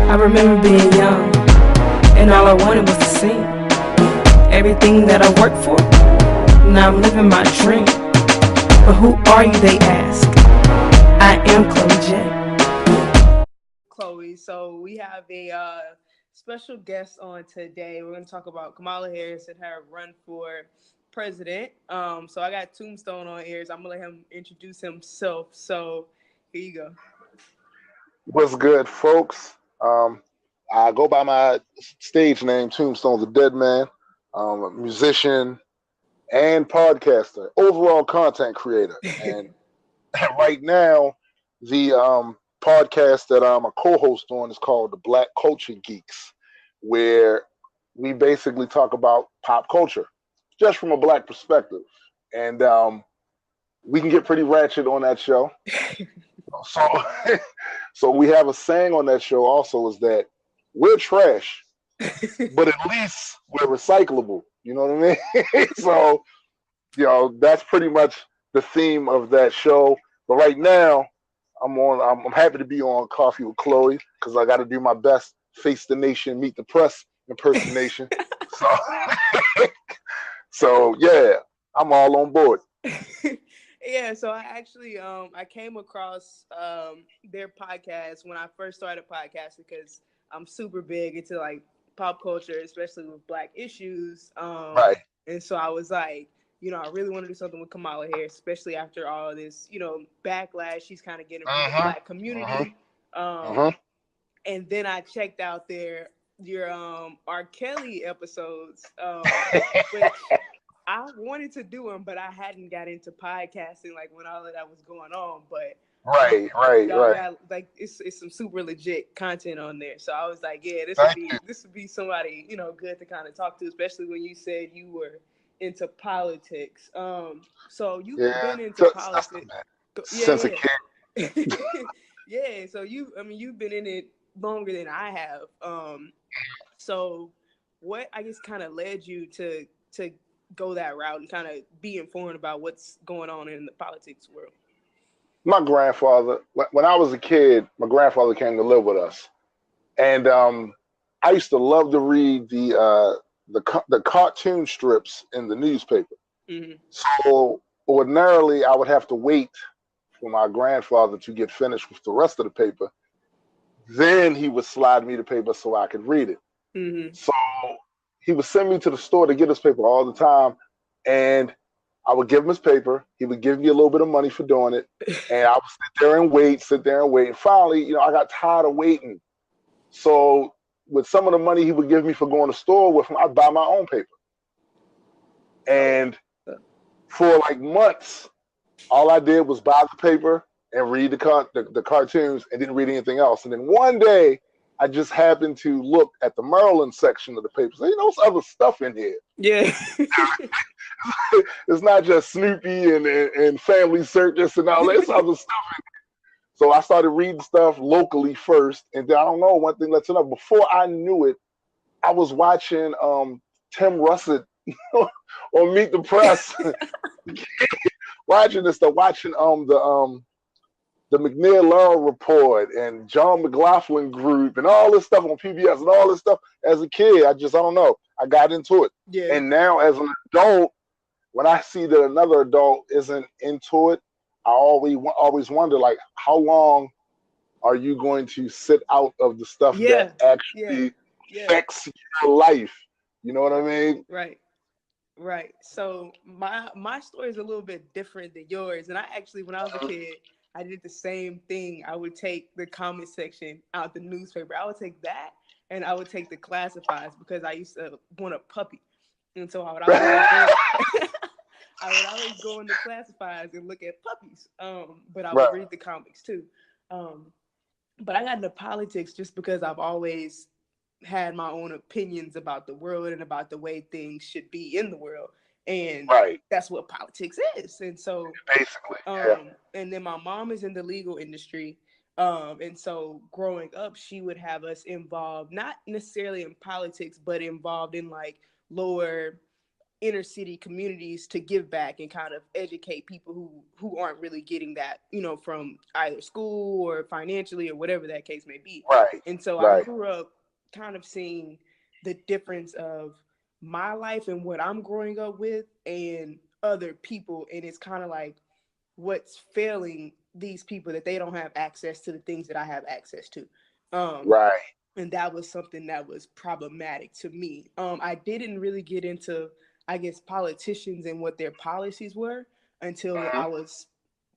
I remember being young, and all I wanted was to sing. Everything that I worked for, now I'm living my dream. But who are you, they ask? I am Chloe J. Chloe, so we have a special guest on today. We're going to talk about Kamala Harris and her run for president. So I got Tombstone on here, so I'm going to let him introduce himself. So here you go. What's good, folks? I go by my stage name, Tombstone Da Deadman. I'm a musician and podcaster, overall content creator. And right now, the podcast that I'm a co-host on is called the Black Culture Geekz, where we basically talk about pop culture, just from a black perspective. And we can get pretty ratchet on that show. So we have a saying on that show also is that we're trash, but at least we're recyclable. You know what I mean? So, that's pretty much the theme of that show. But right now, I'm happy to be on Coffee with Chloe because I got to do my best face the nation, meet the press impersonation. So yeah, I'm all on board. Yeah, so I actually I came across their podcast when I first started podcasting because I'm super big into like pop culture, especially with black issues. Right. And so I was like, I really want to do something with Kamala Harris, especially after all this, backlash she's kind of getting from the black community. And then I checked out your R. Kelly episodes, which I wanted to do them, but I hadn't got into podcasting like when all of that was going on. But right. got, like it's some super legit content on there. So I was like, yeah, this would be somebody good to kind of talk to, especially when you said you were into politics. So you've been into politics since a kid. Yeah. So you've been in it longer than I have. So what I guess kind of led you to go that route and kind of be informed about what's going on in the politics world? My grandfather, when I was a kid, my grandfather came to live with us, and I used to love to read the cartoon strips in the newspaper. Mm-hmm. So ordinarily, I would have to wait for my grandfather to get finished with the rest of the paper. Then he would slide me the paper so I could read it. Mm-hmm. So he would send me to the store to get his paper all the time, and I would give him his paper. He would give me a little bit of money for doing it, and I would sit there and wait. And finally, I got tired of waiting. So with some of the money he would give me for going to the store with him, I'd buy my own paper. And for like months, all I did was buy the paper and read the cartoons and didn't read anything else. And then one day, I just happened to look at the Maryland section of the paper. So, there's other stuff in here. Yeah. It's not just Snoopy and Family Circus and all that. It's other stuff in here. So I started reading stuff locally first. And then I don't know, one thing led to another. Before I knew it, I was watching Tim Russert on Meet the Press. Watching the McNeil Laurel Report and John McLaughlin Group and all this stuff on PBS and all this stuff. As a kid, I don't know. I got into it. Yeah. And now as an adult, when I see that another adult isn't into it, I always wonder, like, how long are you going to sit out of the stuff that actually affects your life? You know what I mean? Right. So my story is a little bit different than yours. And I actually, when I was a kid, I did the same thing. I would take the comment section out the newspaper. I would take that, and I would take the classifieds because I used to want a puppy. And so I would always go in the classifieds and look at puppies. But I would read the comics too. But I got into politics just because I've always had my own opinions about the world and about the way things should be in the world. And that's what politics is. And so basically, and then my mom is in the legal industry. And so growing up, she would have us involved, not necessarily in politics, but involved in like lower inner city communities to give back and kind of educate people who aren't really getting that, you know, from either school or financially or whatever that case may be. Right. And so right. I grew up kind of seeing the difference of my life and what I'm growing up with and other people. And it's kind of like what's failing these people that they don't have access to the things that I have access to. Right. And that was something that was problematic to me. I didn't really get into, I guess, politicians and what their policies were until I was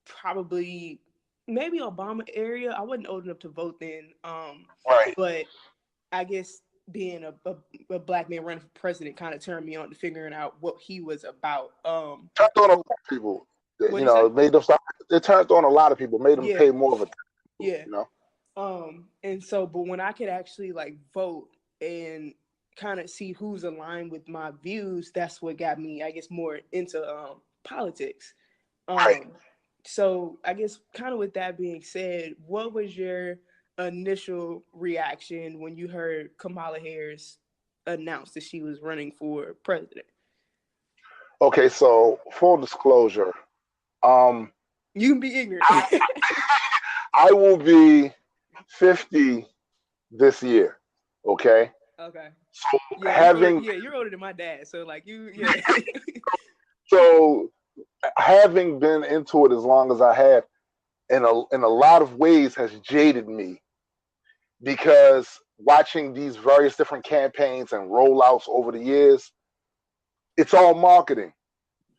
probably maybe Obama area. I wasn't old enough to vote then. Right. But I guess being a black man running for president kind of turned me on to figuring out what he was about. Turned on a lot of people. You know, it made them stop. It turned on a lot of people, made them pay more of a. Yeah. You know. And so, but when I could actually like vote and kind of see who's aligned with my views, that's what got me, I guess, more into politics. Right. So I guess kind of with that being said, what was your initial reaction when you heard Kamala Harris announce that she was running for president? Okay, so full disclosure, you can be ignorant. I will be 50 this year. Okay. Okay. So yeah, you're older than my dad, so like you, yeah. So having been into it as long as I have, in a lot of ways, has jaded me, because watching these various different campaigns and rollouts over the years, it's all marketing.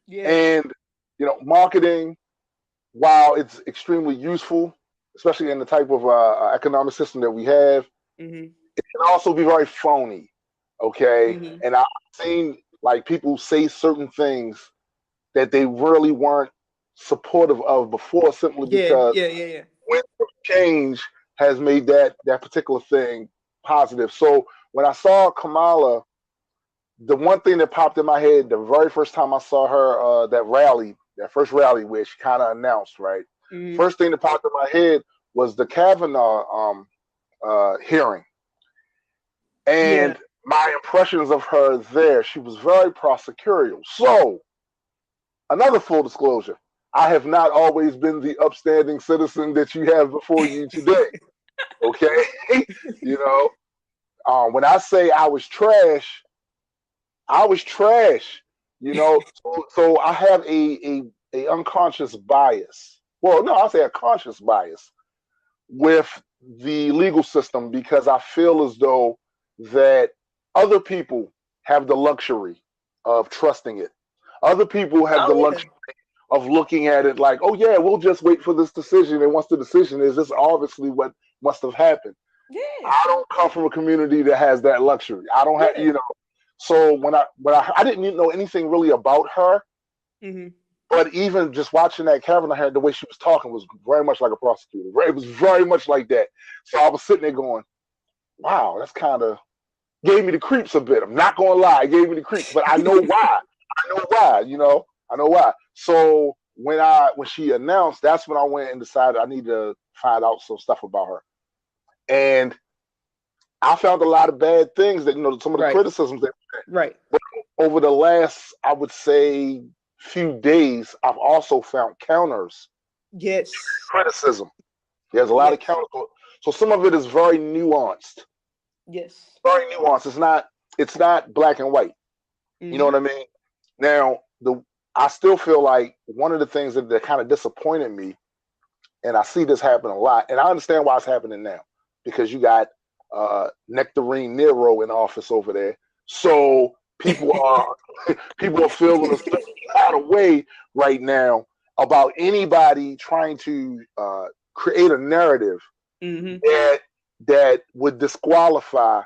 Yeah. And you know, marketing, while it's extremely useful, especially in the type of economic system that we have, it can also be very phony. Okay. And I've seen like people say certain things that they really weren't supportive of before, simply because when change has made that particular thing positive. So when I saw Kamala, the one thing that popped in my head the very first time I saw her, that first rally where she kind of announced, right? First thing that popped in my head was the Kavanaugh hearing. And my impressions of her there, she was very prosecutorial. So, another full disclosure, I have not always been the upstanding citizen that you have before you today. Okay? You know, when I say I was trash, you know. So I have a unconscious bias. Well, no, I'll say a conscious bias with the legal system, because I feel as though that other people have the luxury of trusting it. Other people have the luxury of looking at it like, oh yeah, we'll just wait for this decision. And once the decision is, this obviously what must have happened. Yeah. I don't come from a community that has that luxury. I don't have, you know. So when I didn't even know anything really about her, but even just watching that Kavanaugh, the way she was talking was very much like a prosecutor. It was very much like that. So I was sitting there going, wow, that's kind of gave me the creeps a bit. I'm not going to lie, it gave me the creeps, but I know why. You know, I know why. So when she announced, that's when I went and decided I need to find out some stuff about her. And I found a lot of bad things that, you know, some of the criticisms that but over the last, I would say, few days, I've also found counters. Yes. Criticism. There's a lot of counters. So some of it is very nuanced. Yes. Very nuanced. It's not black and white. You know what I mean? Now, I still feel like one of the things that kind of disappointed me, and I see this happen a lot, and I understand why it's happening now, because you got Nectarine Nero in office over there. So people are feeling a certain kind of way right now about anybody trying to create a narrative that would disqualify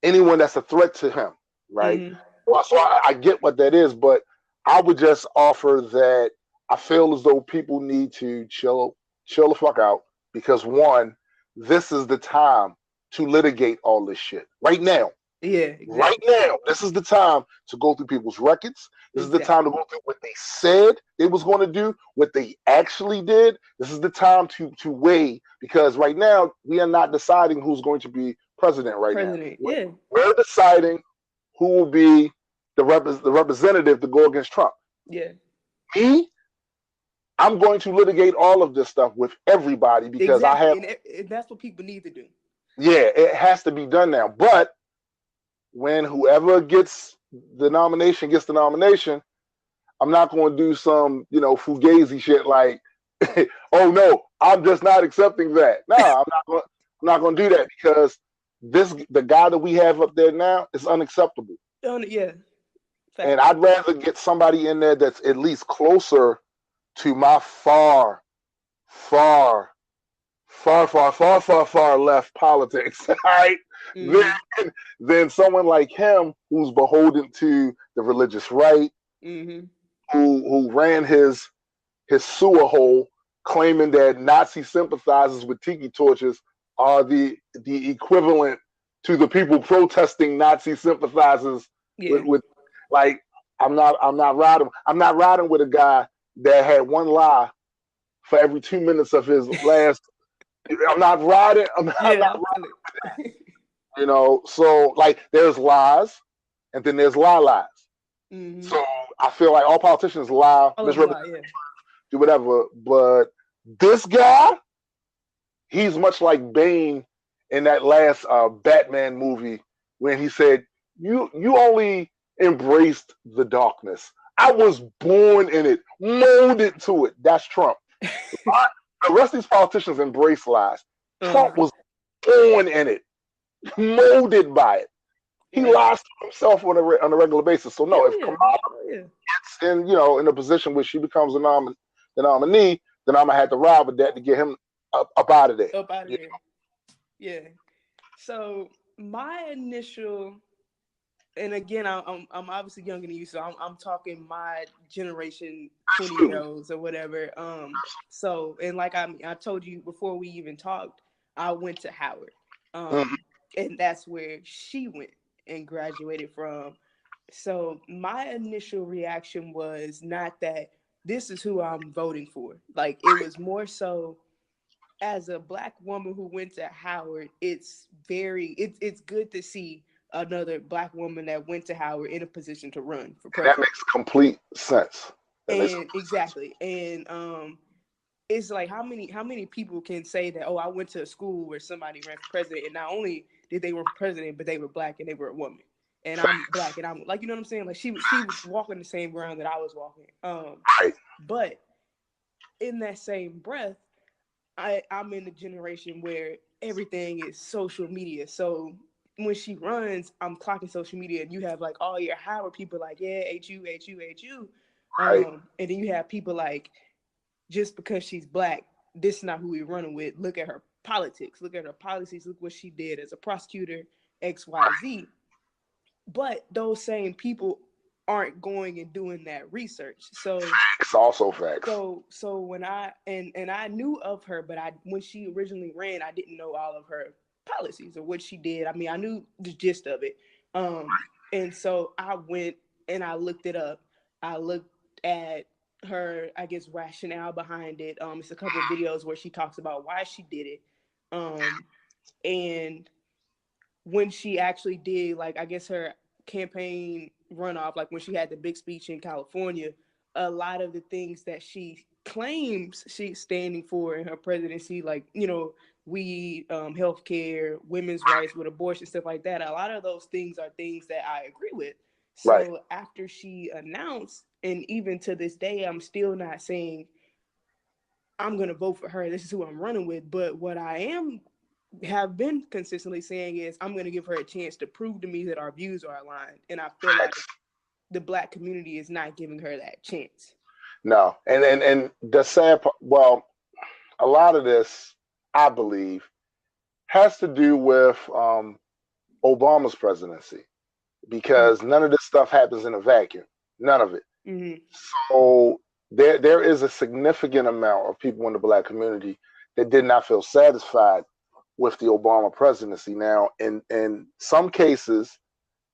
anyone that's a threat to him, right? Well, so I get what that is, but I would just offer that I feel as though people need to chill the fuck out, because one, this is the time to litigate all this shit right now. Yeah, exactly. Right now, this is the time to go through people's records. This is the time to go through what they said they was going to do, what they actually did. This is the time to weigh, because right now we are not deciding who's going to be president now. Yeah. We're deciding who will be the representative to go against Trump. Yeah. Me, I'm going to litigate all of this stuff with everybody because I have. And that's what people need to do. Yeah, it has to be done now. But when whoever gets the nomination, I'm not going to do some, fugazi shit like, oh no, I'm just not accepting that. No, I'm not going to do that because the guy that we have up there now is unacceptable. Yeah. Fact. And I'd rather get somebody in there that's at least closer to my far left politics, right? Mm-hmm. Than someone like him who's beholden to the religious right, mm-hmm. who ran his sewer hole, claiming that Nazi sympathizers with tiki torches are the equivalent to the people protesting Nazi sympathizers. Yeah. with like I'm not riding with a guy that had one lie for every 2 minutes of his last. I'm not riding. I'm not riding with that. So like there's lies, and then there's lies. Mm-hmm. So I feel like all politicians lie, misrepresent, do whatever. But this guy, he's much like Bane in that last Batman movie when he said, "You only embraced the darkness. I was born in it, molded to it." That's Trump. The rest of these politicians embrace lies. Trump was born in it, molded by it. He lies to himself on a regular basis. So no, if Kamala gets in a position where she becomes the nominee, then I'm gonna have to ride with that to get him up out of there. Yeah. So my initial, and again, I'm obviously younger than you, so I'm talking my generation, 20-year-olds or whatever. So, and like I told you before we even talked, I went to Howard, and that's where she went and graduated from. So my initial reaction was not that this is who I'm voting for. Like, it was more so, as a Black woman who went to Howard, it's good to see another Black woman that went to Howard in a position to run for president. That makes complete sense. Exactly. And it's like, how many people can say that, oh, I went to a school where somebody ran for president, and not only did they run for president, but they were Black and they were a woman. And I'm Black and I'm like, you know what I'm saying? Like, she was walking the same ground that I was walking. But in that same breath, I'm in the generation where everything is social media. So when she runs, I'm clocking social media, and you have like all your Howard people like, yeah, HU. And then you have people like, just because she's Black, this is not who we're running with. Look at her politics. Look at her policies. Look what she did as a prosecutor, XYZ. But those same people aren't going and doing that research. So it's also facts. So when I knew of her, but when she originally ran, I didn't know all of her policies or what she did. I mean, I knew the gist of it. And so I went and I looked it up. I looked at her, I guess, rationale behind it. It's a couple of videos where she talks about why she did it. And when she actually did, like, I guess her campaign runoff, like when she had the big speech in California, a lot of the things that she claims she's standing for in her presidency, like, weed, healthcare, women's rights with abortion, stuff like that. A lot of those things are things that I agree with. So after she announced, and even to this day, I'm still not saying I'm going to vote for her, this is who I'm running with. But what I have been consistently saying is I'm going to give her a chance to prove to me that our views are aligned. And I feel like the Black community is not giving her that chance. No. And the sad part, well, a lot of this, I believe, has to do with Obama's presidency, because none of this stuff happens in a vacuum. None of it. Mm-hmm. So there is a significant amount of people in the Black community that did not feel satisfied with the Obama presidency. Now, in some cases,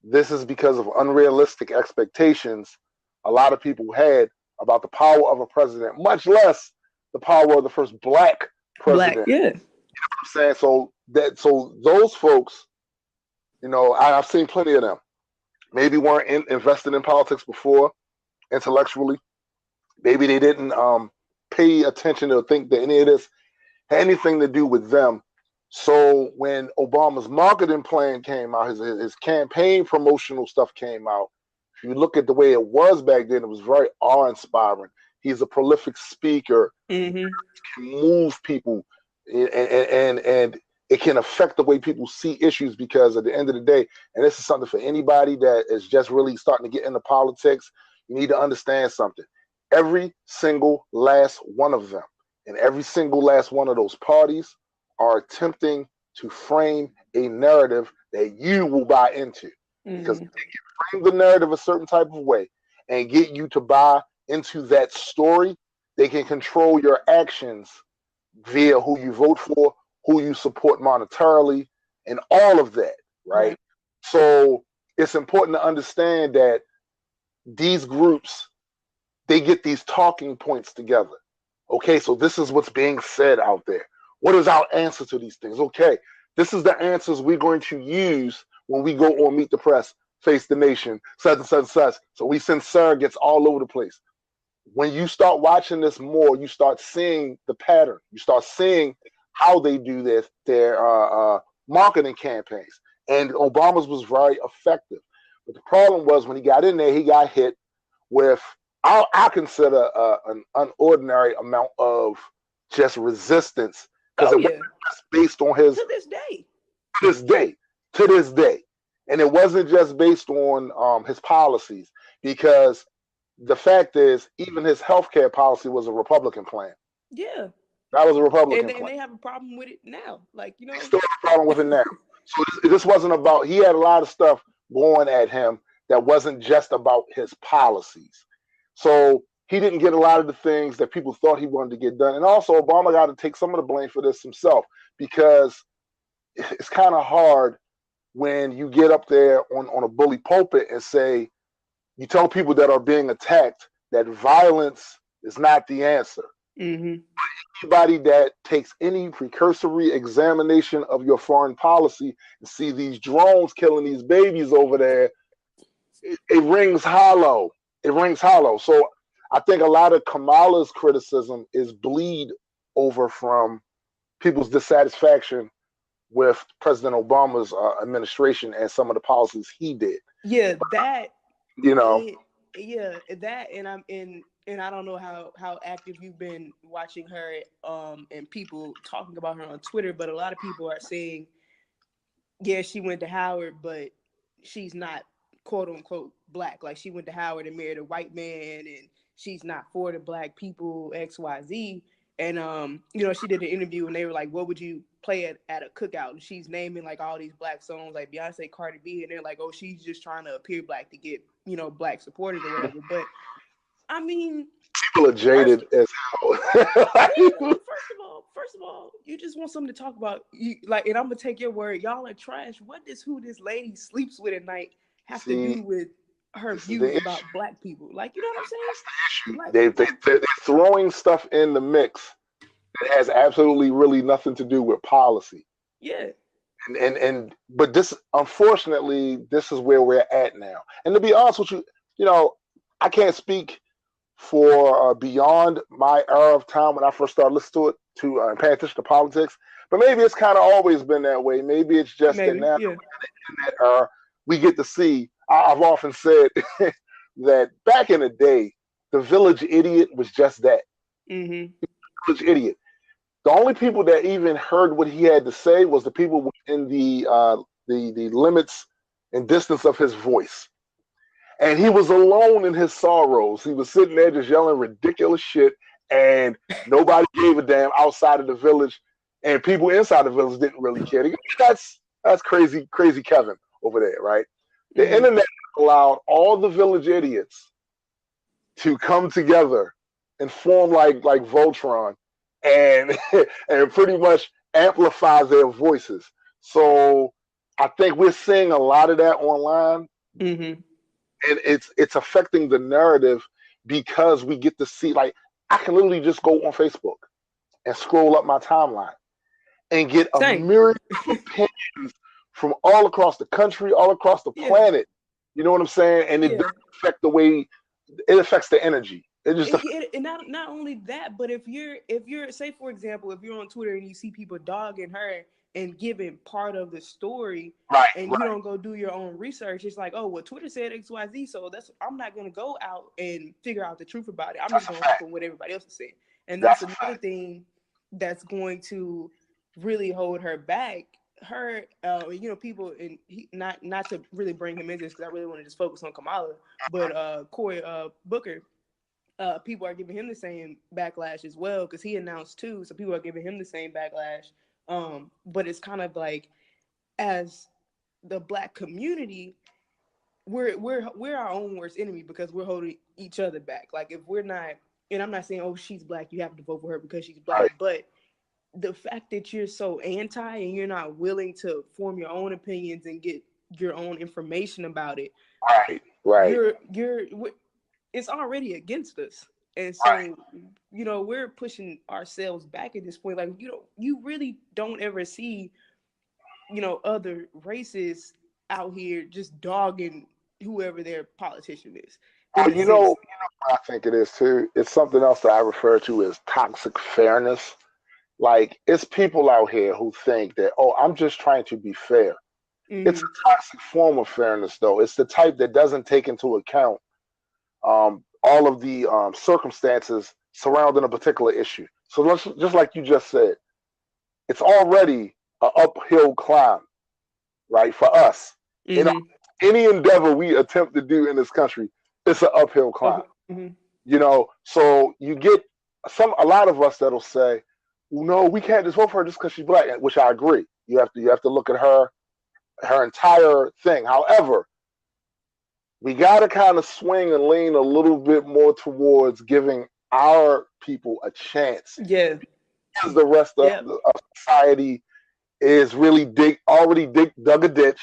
this is because of unrealistic expectations a lot of people had about the power of a president, much less the power of the first Black president. Yeah. You know what I'm saying? So those folks, I've seen plenty of them. maybe weren't invested in politics before intellectually. Maybe they didn't pay attention or think that any of this had anything to do with them. So when Obama's marketing plan came out, his campaign promotional stuff came out, if you look at the way it was back then, it was very awe-inspiring. He's a prolific speaker. Mm-hmm. He can move people, and it can affect the way people see issues, because at the end of the day, and this is something for anybody that is just really starting to get into politics, you need to understand something. Every single last one of them and every single last one of those parties are attempting to frame a narrative that you will buy into. Because they can frame the narrative a certain type of way and get you to buy into that story. They can control your actions via who you vote for, who you support monetarily, and all of that, right? So it's important to understand that these groups, they get these talking points together. Okay, so this is what's being said out there. What is our answer to these things? Okay, this is the answers we're going to use when we go on Meet the Press, Face the Nation, such and such and such. So we send surrogates all over the place. When you start watching this more, you start seeing the pattern. You start seeing how they do their marketing campaigns. And Obama's was very effective. But the problem was, when he got in there, he got hit with, I consider an unordinary amount of just resistance, because it wasn't just based on his, to this day, and it wasn't just based on his policies, because the fact is, even his healthcare policy was a Republican plan. Yeah, that was a Republican plan. And they have a problem with it now. Like, you know, they still have a problem with it now. So this wasn't about. He had a lot of stuff going at him that wasn't just about his policies. So he didn't get a lot of the things that people thought he wanted to get done. And also, Obama got to take some of the blame for this himself, because it's kind of hard when you get up there on a bully pulpit and say, you tell people that are being attacked that violence is not the answer. Anybody that takes any precursory examination of your foreign policy and see these drones killing these babies over there, it rings hollow. It rings hollow. So I think a lot of Kamala's criticism is bleed over from people's dissatisfaction with President Obama's administration and some of the policies he did. Yeah, that, you know. That, and I don't know how active you've been watching her and people talking about her on Twitter, but a lot of people are saying, yeah, she went to Howard, but she's not quote unquote black. Like, she went to Howard and married a white man, and she's not for the black people, XYZ. And you know, she did an interview and they were like, what would you play at a cookout? And she's naming like all these black songs like Beyonce, Cardi B, and they're like, oh, she's just trying to appear black to get, you know, black supporters or whatever. But I mean, people are jaded as hell. First of all, you just want something to talk about. You like, and I'm gonna take your word. Y'all are trash. What does who this lady sleeps with at night have to do with her views about black people? Like, you know what I'm saying? That's the issue. Like, they're throwing stuff in the mix that has absolutely really nothing to do with policy. Yeah. But this, unfortunately, this is where we're at now. And to be honest with you, you know, I can't speak for beyond my era of time when I first started listening to paying attention to politics. But maybe it's kind of always been that way. Maybe it's just that now in that era, we get to see. I've often said that back in the day, the village idiot was just that. Village idiot. The only people that even heard what he had to say was the people within the limits and distance of his voice. And he was alone in his sorrows. He was sitting there just yelling ridiculous shit, and nobody gave a damn outside of the village, and people inside the village didn't really care. That's crazy Kevin over there, right? The internet allowed all the village idiots to come together and form like Voltron and and pretty much amplify their voices. So I think we're seeing a lot of that online. And it's affecting the narrative, because we get to see, like, I can literally just go on Facebook and scroll up my timeline and get a myriad of opinions from all across the country, all across the planet, You know what I'm saying? And it doesn't affect the way it affects the energy. It just and not only that, but if you're say for example, if you're on Twitter and you see people dogging her and giving part of the story, and you don't go do your own research, it's like, oh, well, Twitter said XYZ, so I'm not gonna go out and figure out the truth about it. I'm just gonna look at what everybody else is saying, and that's another thing that's going to really hold her back. Her, people, and not to really bring him into this because I really want to just focus on Kamala, but Cory Booker. People are giving him the same backlash as well because he announced too, so people are giving him the same backlash. But it's kind of like, as the Black community, we're our own worst enemy because we're holding each other back. Like if we're not, and I'm not saying, oh, she's Black, you have to vote for her because she's Black, but the fact that you're so anti and you're not willing to form your own opinions and get your own information about it, you're it's already against us. And so, we're pushing ourselves back at this point. Like, you really don't ever see, other races out here just dogging whoever their politician is. You know what I think it is too? It's something else that I refer to as toxic fairness. Like, it's people out here who think that, oh, I'm just trying to be fair. Mm-hmm. It's a toxic form of fairness, though. It's the type that doesn't take into account all of the circumstances surrounding a particular issue. So just like you just said, it's already an uphill climb, right, for us. Mm-hmm. Any endeavor we attempt to do in this country, it's an uphill climb. Mm-hmm. So you get a lot of us that'll say, well, no, we can't just vote for her just because she's Black, which I agree. You have to look at her entire thing. However, we got to kind of swing and lean a little bit more towards giving our people a chance. Yeah. Because the rest of society is really dug a ditch,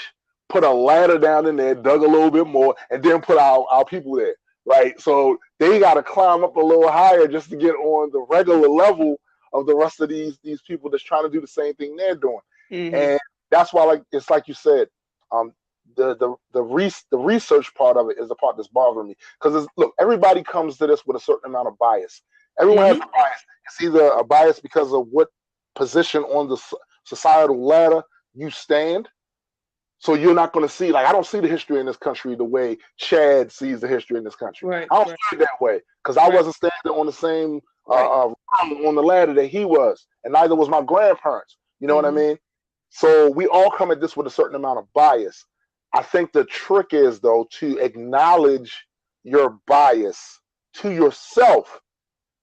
put a ladder down in there, dug a little bit more, and then put our people there, right? So they got to climb up a little higher just to get on the regular level of the rest of these people that's trying to do the same thing they're doing. Mm-hmm. And that's why, it's like you said, the research part of it is the part that's bothering me. Because look, everybody comes to this with a certain amount of bias. Everyone has a bias. It's either a bias because of what position on the societal ladder you stand. So you're not going to see, I don't see the history in this country the way Chad sees the history in this country. Right, I don't see it that way because I wasn't standing on the same on the ladder that he was, and neither was my grandparents. You know what I mean? So we all come at this with a certain amount of bias. I think the trick is, though, to acknowledge your bias to yourself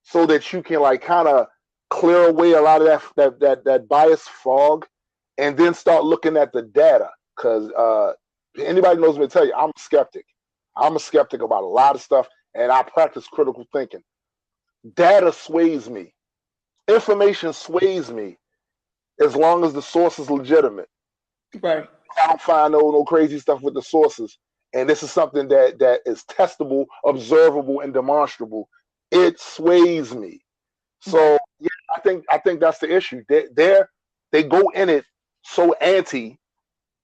so that you can kind of clear away a lot of that bias fog, and then start looking at the data. Because anybody knows me to tell you, I'm a skeptic. I'm a skeptic about a lot of stuff, and I practice critical thinking. Data sways me. Information sways me as long as the source is legitimate. Right. I don't find no crazy stuff with the sources. And this is something that is testable, observable, and demonstrable. It sways me. So yeah, I think that's the issue. They go in it so anti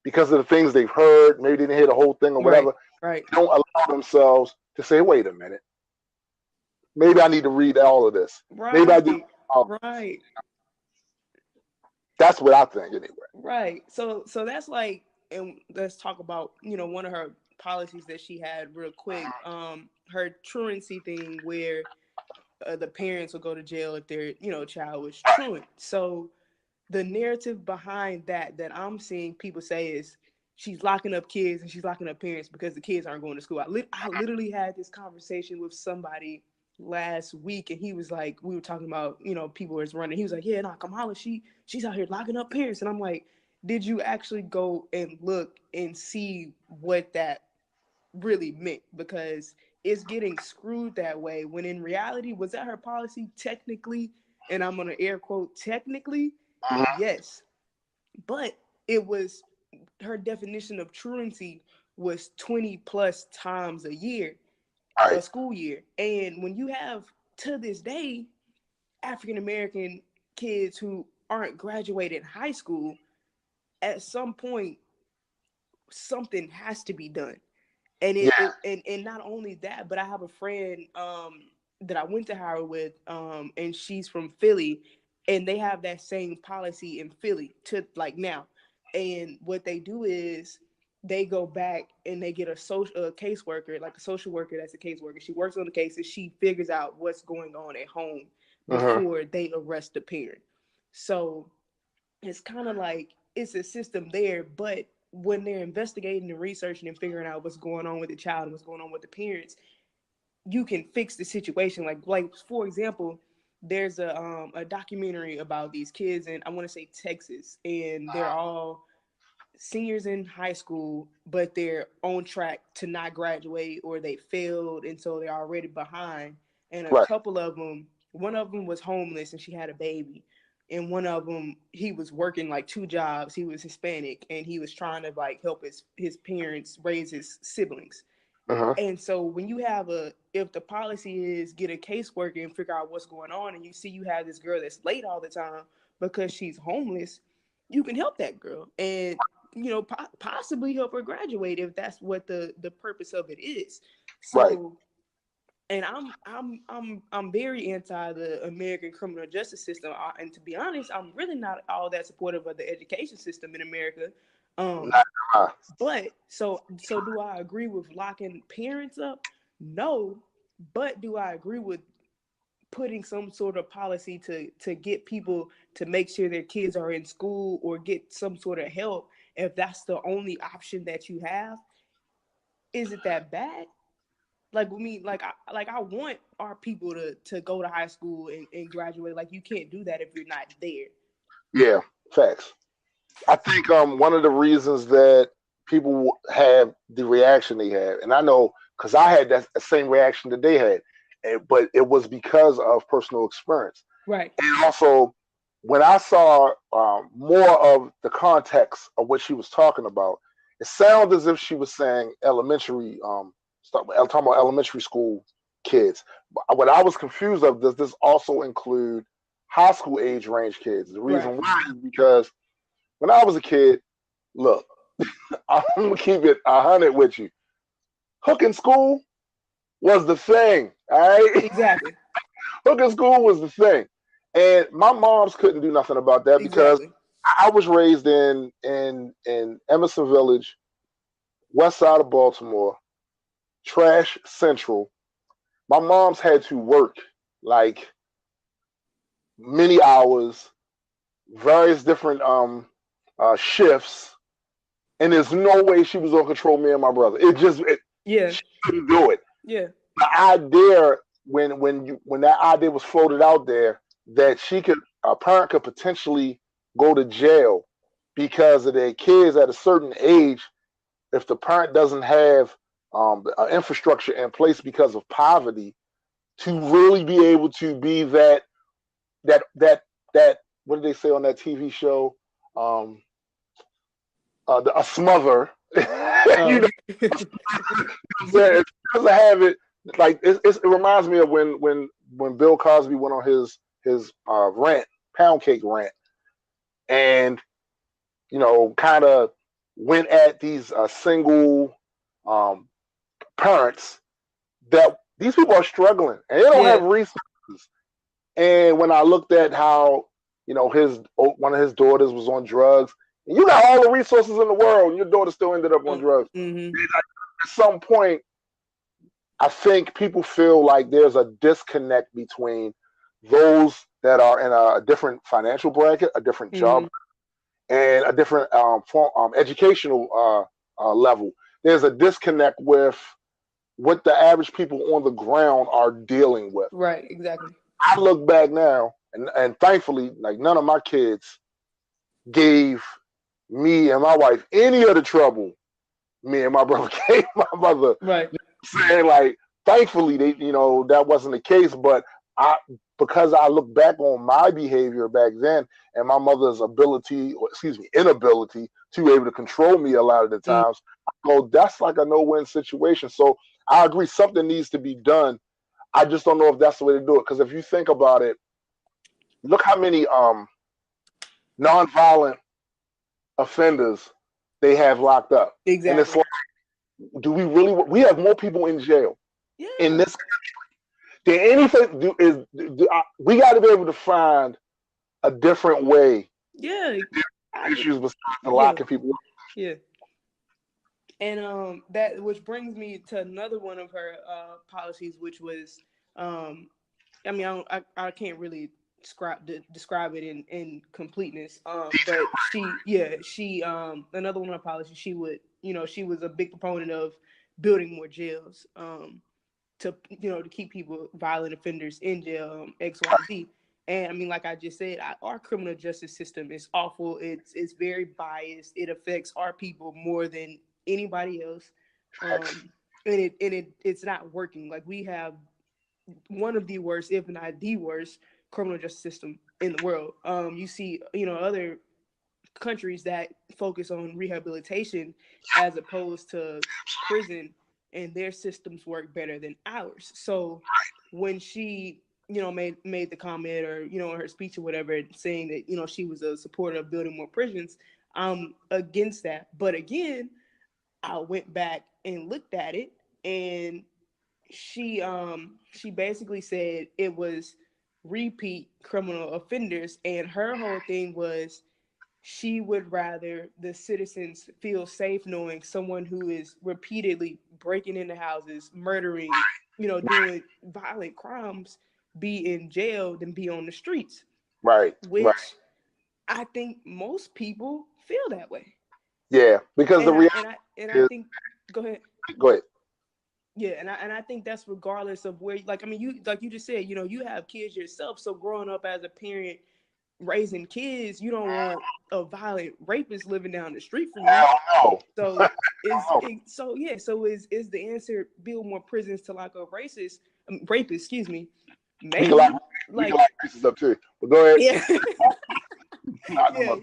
because of the things they've heard. Maybe they didn't hear the whole thing or whatever. Right. They don't allow themselves to say, wait a minute. Maybe I need to read all of this. Right. Maybe I do. Right. That's what I think anyway. Right. So that's and let's talk about, one of her policies that she had real quick. Her truancy thing where the parents will go to jail if their, child was truant. So the narrative behind that I'm seeing people say is she's locking up kids and she's locking up parents because the kids aren't going to school. I literally had this conversation with somebody last week, and he was like, we were talking about, people was running. He was like, yeah, Kamala, she's out here locking up parents. And I'm like, did you actually go and look and see what that really meant? Because it's getting screwed that way, when in reality, was that her policy? Technically, and I'm going to air quote, technically, yes. But it was, her definition of truancy was 20 plus times a year. A school year. And when you have, to this day, African-American kids who aren't graduated high school, at some point, something has to be done. And and not only that, but I have a friend that I went to Howard with, and she's from Philly, and they have that same policy in Philly to like now. And what they do is they go back and they get a caseworker, like a social worker that's a caseworker. She works on the cases. She figures out what's going on at home before they arrest the parent. So it's kind of like it's a system there, but when they're investigating and researching and figuring out what's going on with the child and what's going on with the parents, you can fix the situation. Like for example, there's a documentary about these kids in, I want to say, Texas, and they're all seniors in high school, but they're on track to not graduate, or they failed, and so they're already behind. And a couple of them, one of them was homeless and she had a baby. And one of them, he was working like 2 jobs. He was Hispanic, and he was trying to like help his parents raise his siblings. And so when you have if the policy is get a caseworker and figure out what's going on, and you see you have this girl that's late all the time because she's homeless, you can help that girl and, you know, possibly help her graduate if that's what the purpose of it is. So, and I'm very anti the American criminal justice system, and to be honest, I'm really not all that supportive of the education system in America. But so do I agree with locking parents up? No, but do I agree with putting some sort of policy to get people to make sure their kids are in school or get some sort of help if that's the only option that you have? Is it that bad? Like, I mean, I want our people to go to high school and graduate. Like, you can't do that if you're not there. Yeah, facts. I think one of the reasons that people have the reaction they have, and I know because I had that same reaction that they had, but it was because of personal experience. Right. And also, when I saw more of the context of what she was talking about, it sounded as if she was saying elementary, talking about elementary school kids. But what I was confused of, does this also include high school age range kids? The reason why is because when I was a kid, look, I'm gonna keep it 100 with you. Hooking school was the thing, all right? Exactly. Hooking school was the thing. And my moms couldn't do nothing about that because I was raised in Emerson Village, west side of Baltimore, trash central. My mom's had to work like many hours, various different shifts, and there's no way she was gonna control me and my brother. She couldn't do it. Yeah. The idea when that idea was floated out there that a parent could potentially go to jail because of their kids at a certain age if the parent doesn't have infrastructure in place because of poverty to really be able to be that what did they say on that TV show? A smother. You know, it doesn't have it. Like it reminds me of when Bill Cosby went on his rant, pound cake rant, and kind of went at these single parents that these people are struggling and they don't have resources. And when I looked at how one of his daughters was on drugs, and you got all the resources in the world, and your daughter still ended up on drugs. Mm-hmm. At some point, I think people feel like there's a disconnect between those that are in a different financial bracket, a different job, and a different educational level. There's a disconnect with what the average people on the ground are dealing with. Right, exactly. I look back now, and thankfully, like none of my kids gave me and my wife any of the trouble me and my brother gave my mother. Right. Saying like, thankfully they, that wasn't the case, but because I look back on my behavior back then and my mother's inability to be able to control me a lot of the times, I go, that's like a no-win situation. So I agree, something needs to be done. I just don't know if that's the way to do it. Because if you think about it, look how many nonviolent offenders they have locked up. Exactly. And it's like, do we really? We have more people in jail in this country than anything. We got to be able to find a different way. Yeah, issues besides the locking people. Yeah. And that which brings me to another one of her policies, which was, I mean, I can't really describe it in completeness. But she another one of her policies, she would, she was a big proponent of building more jails, to keep people, violent offenders in jail, XYZ. And I mean, like I just said, our criminal justice system is awful. It's very biased. It affects our people more than anybody else, and it's not working. Like, we have one of the worst, if not the worst, criminal justice system in the world. You see, other countries that focus on rehabilitation as opposed to prison, and their systems work better than ours. So when she made the comment, or in her speech or whatever, saying that she was a supporter of building more prisons, I'm against that. But again, I went back and looked at it, and she basically said it was repeat criminal offenders, and her whole thing was she would rather the citizens feel safe knowing someone who is repeatedly breaking into houses, murdering, doing violent crimes, be in jail than be on the streets. Right. Which I think most people feel that way. Yeah, because the reality I think, go ahead. Go ahead. Yeah, and I think that's regardless of where, like, I mean, you, like you just said, you have kids yourself, so growing up as a parent raising kids, you don't want a violent rapist living down the street from you. So is the answer build more prisons to lock up rapist? Excuse me. Maybe like racists up too. But go ahead. Yeah.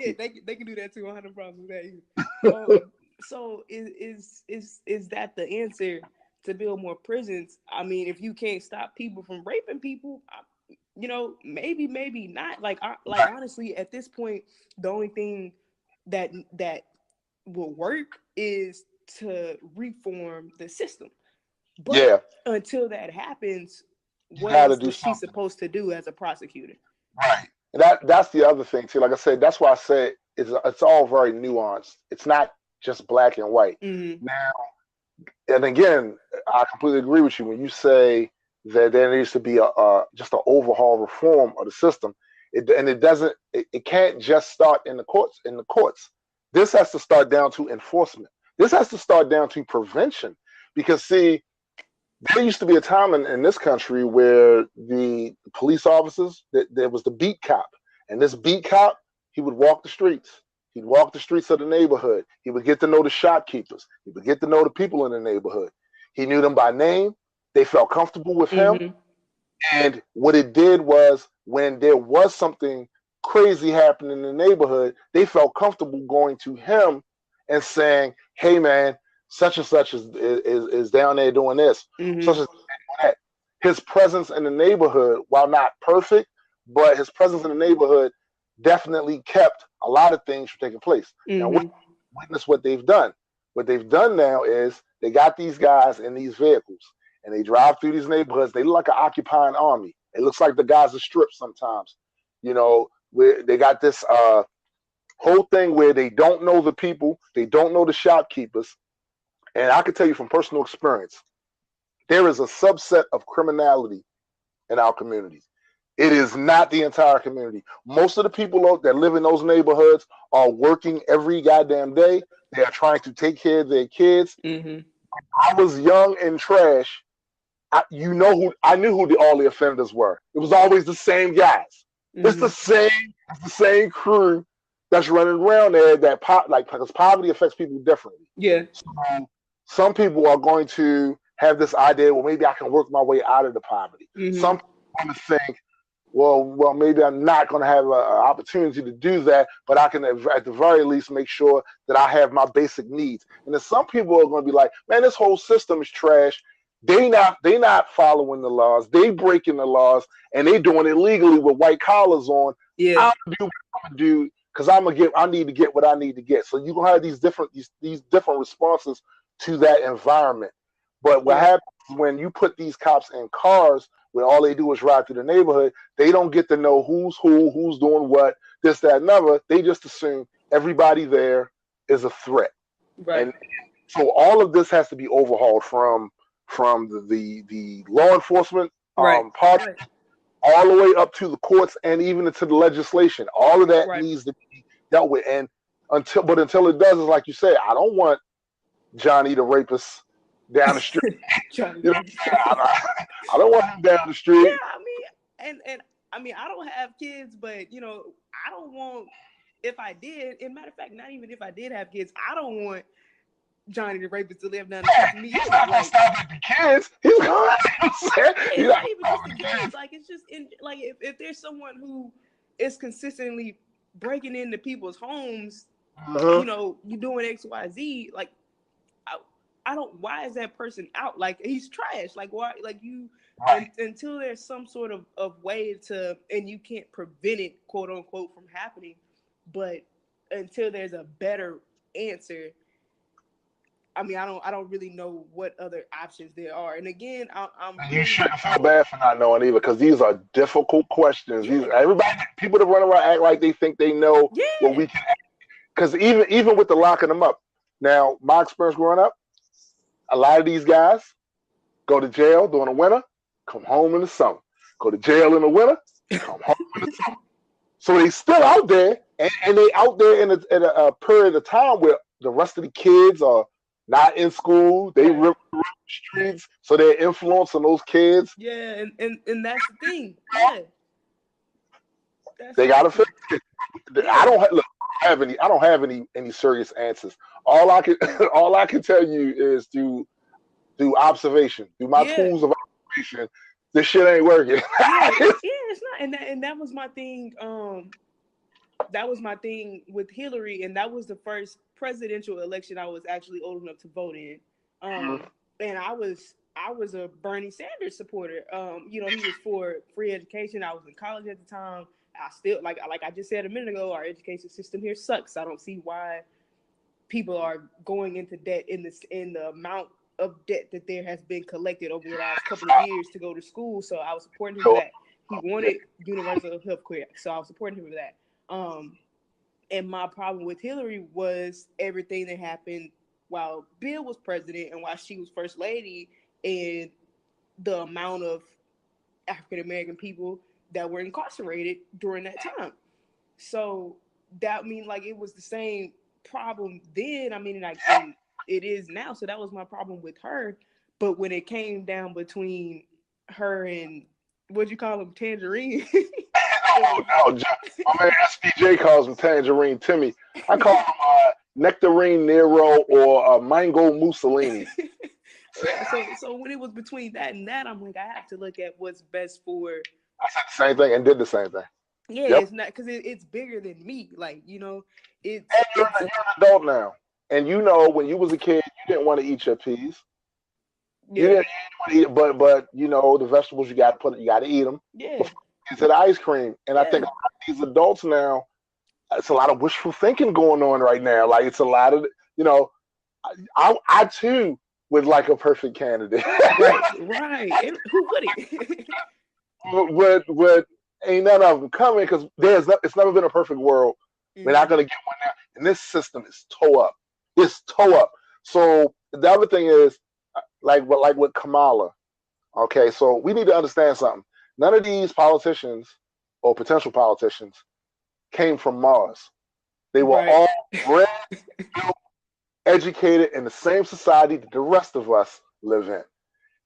They can do that too. I have no problem with that either. So is that the answer to build more prisons? I mean, if you can't stop people from raping people, maybe not. Like honestly, at this point, the only thing that will work is to reform the system. But until that happens, what else was she supposed to do as a prosecutor? Right. And that's the other thing too. Like I said, that's why I said it's all very nuanced. It's not just black and white. Mm-hmm. Now, and again, I completely agree with you when you say that there needs to be just an overhaul reform of the system. It can't just start in the courts. This has to start down to enforcement. This has to start down to prevention. Because see, there used to be a time in this country where the police officers, there was the beat cop. And this beat cop, he would walk the streets. He'd walk the streets of the neighborhood. He would get to know the shopkeepers. He would get to know the people in the neighborhood. He knew them by name. They felt comfortable with him. Mm-hmm. And what it did was, when there was something crazy happening in the neighborhood, they felt comfortable going to him and saying, hey, man, such and such is down there doing this. Mm-hmm. Such as that. His presence in the neighborhood, while not perfect, but his presence in the neighborhood definitely kept a lot of things from taking place. Mm-hmm. Now, witness what they've done. What they've done now is they got these guys in these vehicles, and they drive through these neighborhoods. They look like an occupying army. It looks like the guys are stripped sometimes. Where they got this whole thing where they don't know the people, they don't know the shopkeepers. And I can tell you from personal experience, there is a subset of criminality in our communities. It is not the entire community. Most of the people that live in those neighborhoods are working every goddamn day. They are trying to take care of their kids. Mm-hmm. I was young and trash. I knew who all the offenders were. It was always the same guys. Mm-hmm. It's the same crew that's running around there because poverty affects people differently. Yeah. So some people are going to have this idea, well, maybe I can work my way out of the poverty. Mm-hmm. Some people want to think, well, maybe I'm not going to have an opportunity to do that, but I can at the very least make sure that I have my basic needs. And then some people are going to be like, man, this whole system is trash. They not following the laws. They breaking the laws, and they doing it legally with white collars on. Yeah. I'm gonna do what I'm gonna do because I need to get what I need to get. So you're gonna have these different responses to that environment. But what happens when you put these cops in cars where all they do is ride through the neighborhood, they don't get to know who's who, who's doing what, this, that, and other. They just assume everybody there is a threat. Right. And so all of this has to be overhauled from the law enforcement part all the way up to the courts and even into the legislation. All of that needs to be dealt with. And until it does, is like you say, I don't want Johnny the rapist down the street. I don't want him down the street. Yeah, I mean, I don't have kids, but I don't want. If I did, and matter of fact, not even if I did have kids, I don't want Johnny the rapist to live down the street from me. He's not gonna stop at the kids. He's going. It's not even just the kids. Like, it's just if there's someone who is consistently breaking into people's homes, you doing X, Y, Z. Like, I don't. Why is that person out? Like, he's trash. Like, why? Like, you until there's some sort of way to, and you can't prevent it, quote unquote, from happening. But until there's a better answer, I mean, I don't really know what other options there are. And again, you shouldn't feel bad for not knowing either, because these are difficult questions. People that run around act like they think they know what we can. Because even with the locking them up, now my experience growing up, a lot of these guys go to jail during the winter, come home in the summer. Go to jail in the winter, come home in the summer. So they still out there, and they out there in a period of time where the rest of the kids are not in school. They rip the streets, so they're influencing those kids. Yeah, and that's the thing. Yeah, they gotta fix it. I don't have any serious answers. All I can tell you is do observation. Do my tools of observation. This shit ain't working. It's not. And that was my thing. That was my thing with Hillary, and that was the first presidential election I was actually old enough to vote in. And I was a Bernie Sanders supporter. He was for free education. I was in college at the time. I still like I just said a minute ago, our education system here sucks. I don't see why people are going into debt in the amount of debt that there has been collected over the last couple of years to go to school. So I was supporting him for that. He wanted universal health care, so I was supporting him for that. And my problem with Hillary was everything that happened while Bill was president and while she was first lady, and the amount of African American people that were incarcerated during that time. So that it was the same problem then. I mean, and it is now. So that was my problem with her. But when it came down between her and what'd you call him, Tangerine? My man SPJ calls him Tangerine Timmy. I call him Nectarine Nero or Mango Mussolini. So when it was between that and that, I'm like, I have to look at what's best for. I said the same thing and did the same thing. Yeah, It's not because it's bigger than me. Like, it's. And you're an adult now, and when you was a kid, you didn't want to eat your peas. Yeah. You didn't want to eat, but the vegetables you got to eat them. Yeah. Into the ice cream, and I think a lot of these adults now, it's a lot of wishful thinking going on right now. Like, it's a lot of I too would like a perfect candidate. Right. Who wouldn't? But ain't none of them coming because it's never been a perfect world. We're not gonna get one now, and this system is toe up. It's toe up. So the other thing is like with Kamala. Okay, so we need to understand something. None of these politicians or potential politicians came from Mars. They were all bred, educated in the same society that the rest of us live in.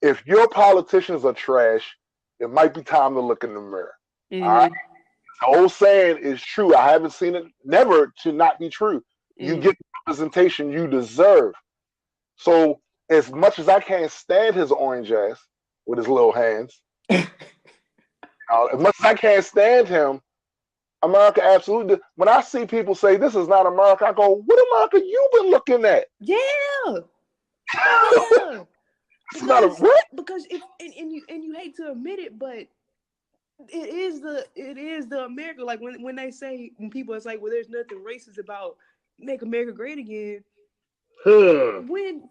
If your politicians are trash, it might be time to look in the mirror. All right? The old saying is true. I haven't seen it never to not be true. You get the representation you deserve. So as much as I can't stand his orange ass with his little hands, as much as I can't stand him, America absolutely. When I see people say this is not America, I go, "What America you been looking at?" Yeah. It's not a what? Because you hate to admit it, but it is the America. Like when people are like, "Well, there's nothing racist about Make America Great Again." When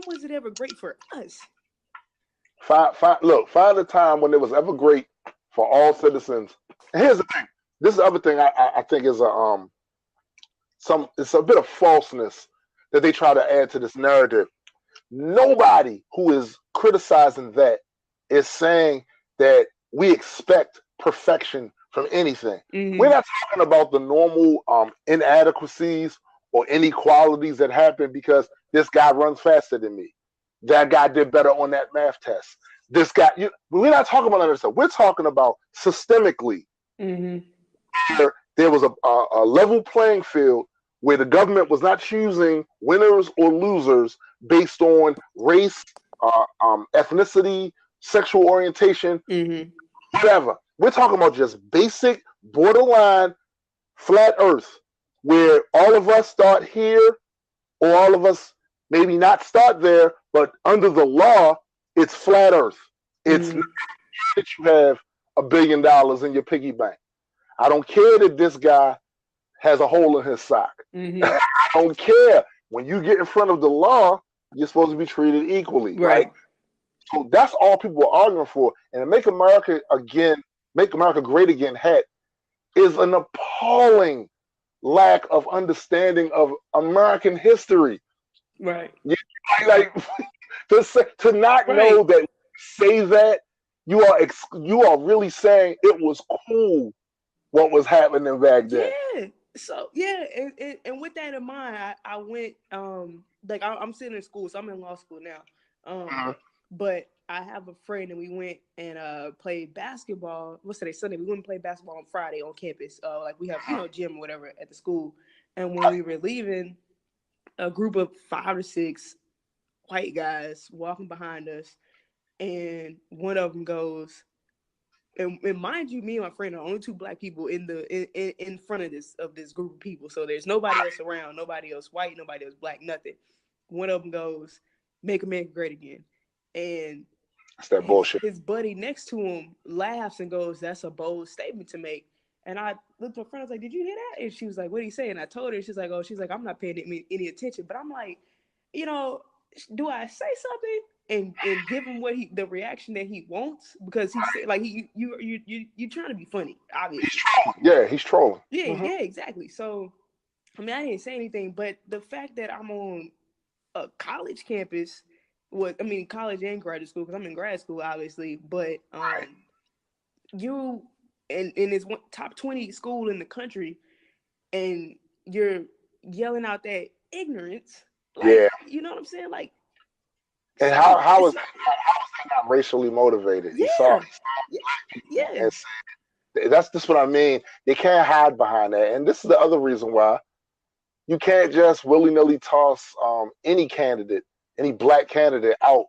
was it ever great for us? Find a time when it was ever great for all citizens. And here's the thing. This is the other thing I think is it's a bit of falseness that they try to add to this narrative. Nobody who is criticizing that is saying that we expect perfection from anything. Mm-hmm. We're not talking about the normal inadequacies or inequalities that happen because this guy runs faster than me. That guy did better on that math test. This guy, we're not talking about that stuff. We're talking about systemically. Mm-hmm. There was a level playing field where the government was not choosing winners or losers based on race, ethnicity, sexual orientation, whatever. We're talking about just basic, borderline, flat earth, where all of us start here, or all of us maybe not start there, but under the law, it's flat earth. It's not that you have $1 billion in your piggy bank. I don't care that this guy has a hole in his sock. I don't care. When you get in front of the law, you're supposed to be treated equally, right? So that's all people are arguing for. And to make America great again hat is an appalling lack of understanding of American history. Right. Like to not know that, say that, you are really saying it was cool what was happening back then. Yeah. So and with that in mind, I went I'm sitting in school, so I'm in law school now. But I have a friend and we went and played basketball. What's today? Sunday. We went and played basketball on Friday on campus. Like we have gym or whatever at the school. And when we were leaving, a group of 5 or 6 white guys walking behind us, and one of them goes, and mind you, me and my friend are only 2 black people in front of this group of people. So there's nobody else around, nobody else white, nobody else black, nothing. One of them goes, "Make America great again." And that's that bullshit. His buddy next to him laughs and goes, "That's a bold statement to make." And I looked at my friend, I was like, "Did you hear that?" And she was like, "What did he say?" And I told her, she's like, "I'm not paying any attention." But I'm like, do I say something and give him the reaction that he wants? Because he said, like, you trying to be funny, obviously. He's trolling. Yeah, exactly. So, I mean, I didn't say anything, but the fact that I'm on a college campus, college and graduate school, because I'm in grad school, obviously, but you and it's one top 20 school in the country, and you're yelling out that ignorance. Like, you know what I'm saying? Like, and how is that not racially motivated? Yeah. That's just what I mean. They can't hide behind that, and this is the other reason why you can't just willy-nilly toss any black candidate out.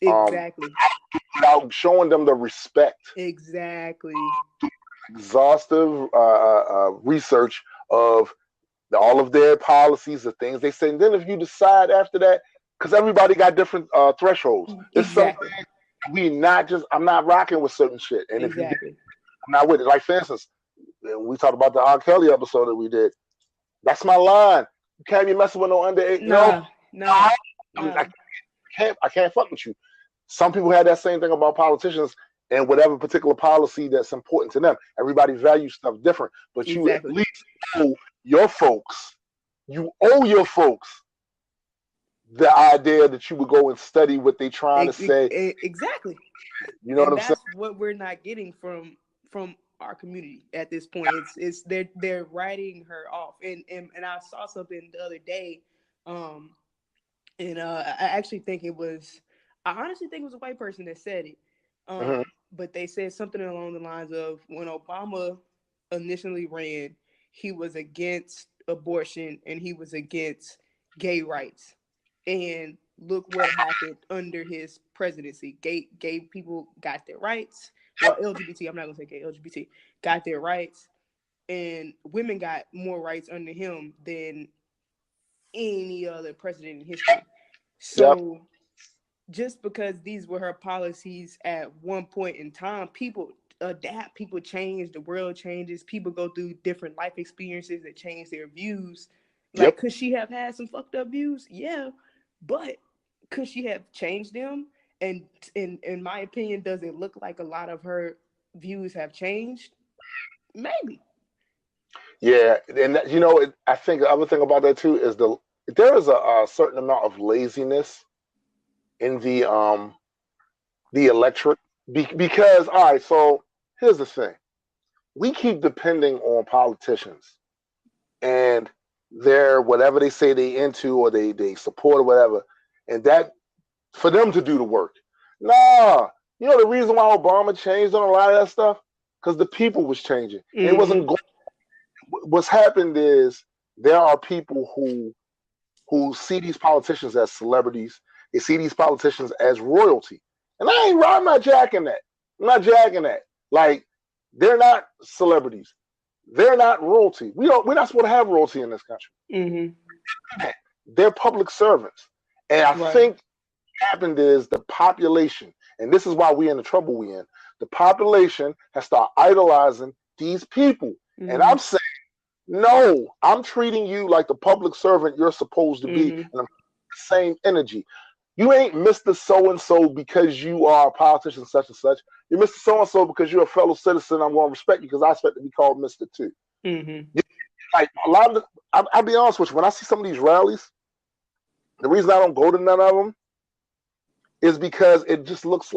Exactly. Without showing them the respect. Exactly. Exhaustive research of all of their policies, the things they say. And then if you decide after that, because everybody got different thresholds. It's something I'm not rocking with certain shit. And if I'm not with it. Like, for instance, we talked about the R. Kelly episode that we did. That's my line. You can't be messing with no underage. No. I can't fuck with you. Some people had that same thing about politicians and whatever particular policy that's important to them. Everybody values stuff different, but you at least owe your folks. You owe your folks the idea that you would go and study what they trying to say. Exactly. You know what I'm saying? That's what we're not getting from our community at this point. It's they're writing her off. And I saw something the other day, and I honestly think it was a white person that said it. But they said something along the lines of, when Obama initially ran, he was against abortion and he was against gay rights. And look what happened under his presidency. Gay people got their rights. Well, LGBT, I'm not going to say gay, LGBT, got their rights. And women got more rights under him than any other president in history. So just because these were her policies at one point in time, people adapt, people change, the world changes, people go through different life experiences that change their views. Like, could she have had some fucked up views? Yeah, but could she have changed them? And in my opinion, does it look like a lot of her views have changed? Maybe. Yeah, and that, I think the other thing about that too is there is a certain amount of laziness in the electorate because all right. So here's the thing: we keep depending on politicians and they're whatever they say they into or they support or whatever, and that for them to do the work. Nah, the reason why Obama changed on a lot of that stuff because the people was changing. Mm-hmm. It wasn't going. What's happened is there are people who see these politicians as celebrities. They see these politicians as royalty, and I'm not jacking that. I'm not jacking that. Like, they're not celebrities. They're not royalty. We're not supposed to have royalty in this country. Mm-hmm. They're public servants. And I think what happened is the population, and this is why we're in the trouble we're in, the population has started idolizing these people. Mm-hmm. And I'm saying, no, I'm treating you like the public servant you're supposed to be. And I'm the same energy. You ain't Mr. So-and-so because you are a politician such and such. You're Mr. So-and-so because you're a fellow citizen. I'm going to respect you because I expect to be called Mr. too. Mm-hmm. Like a lot of I'll be honest with you. When I see some of these rallies, the reason I don't go to none of them is because it just looks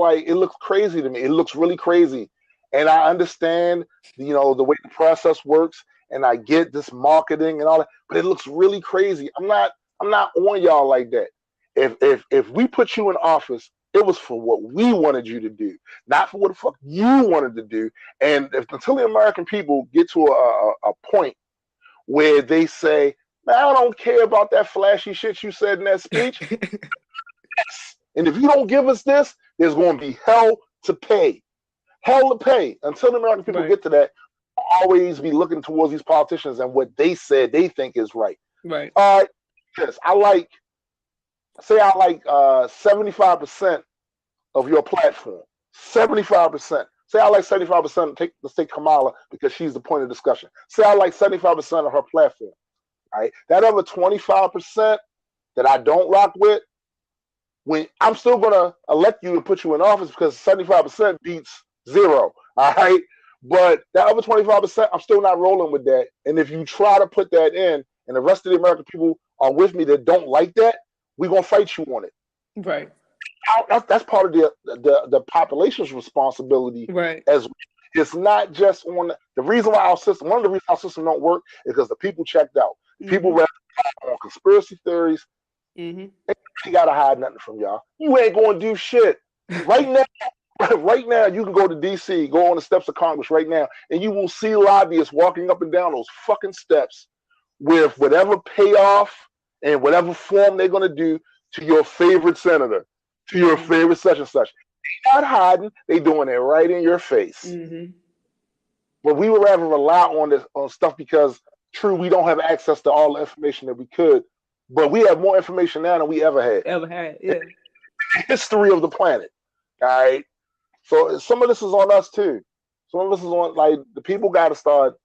crazy to me. It looks really crazy. And I understand, the way the process works, and I get this marketing and all that, but it looks really crazy. I'm not on y'all like that. If we put you in office, it was for what we wanted you to do, not for what the fuck you wanted to do. And until the American people get to a point where they say, man, I don't care about that flashy shit you said in that speech. And if you don't give us this, there's going to be hell to pay. Hell to pay. Until the American people get to that, always be looking towards these politicians and what they said they think is right. Right. All right. Yes, I like 75% of your platform. 75%. Say I like 75%. Let's take Kamala because she's the point of discussion. Say I like 75% of her platform. Right? That other 25% that I don't rock with, when I'm still gonna elect you and put you in office because 75% beats 0. All right. But that other 25%, I'm still not rolling with that. And if you try to put that in, and the rest of the American people are with me that don't like that, we're gonna fight you on it. Right. That's part of the population's responsibility. Right. As it's not just on the reason why our system. One of the reasons our system don't work is because the people checked out. The people rather on conspiracy theories. Mm-hmm. They gotta hide nothing from y'all. You ain't gonna do shit right now. Right now, you can go to D.C., go on the steps of Congress right now, and you will see lobbyists walking up and down those fucking steps with whatever payoff and whatever form they're going to do to your favorite senator, to your favorite such and such. They're not hiding. They're doing it right in your face. Mm-hmm. But we would rather rely on stuff because, true, we don't have access to all the information that we could, but we have more information now than we ever had. Yeah. History of the planet, all right? So some of this is on us too. Some of this is on, like, the people got to start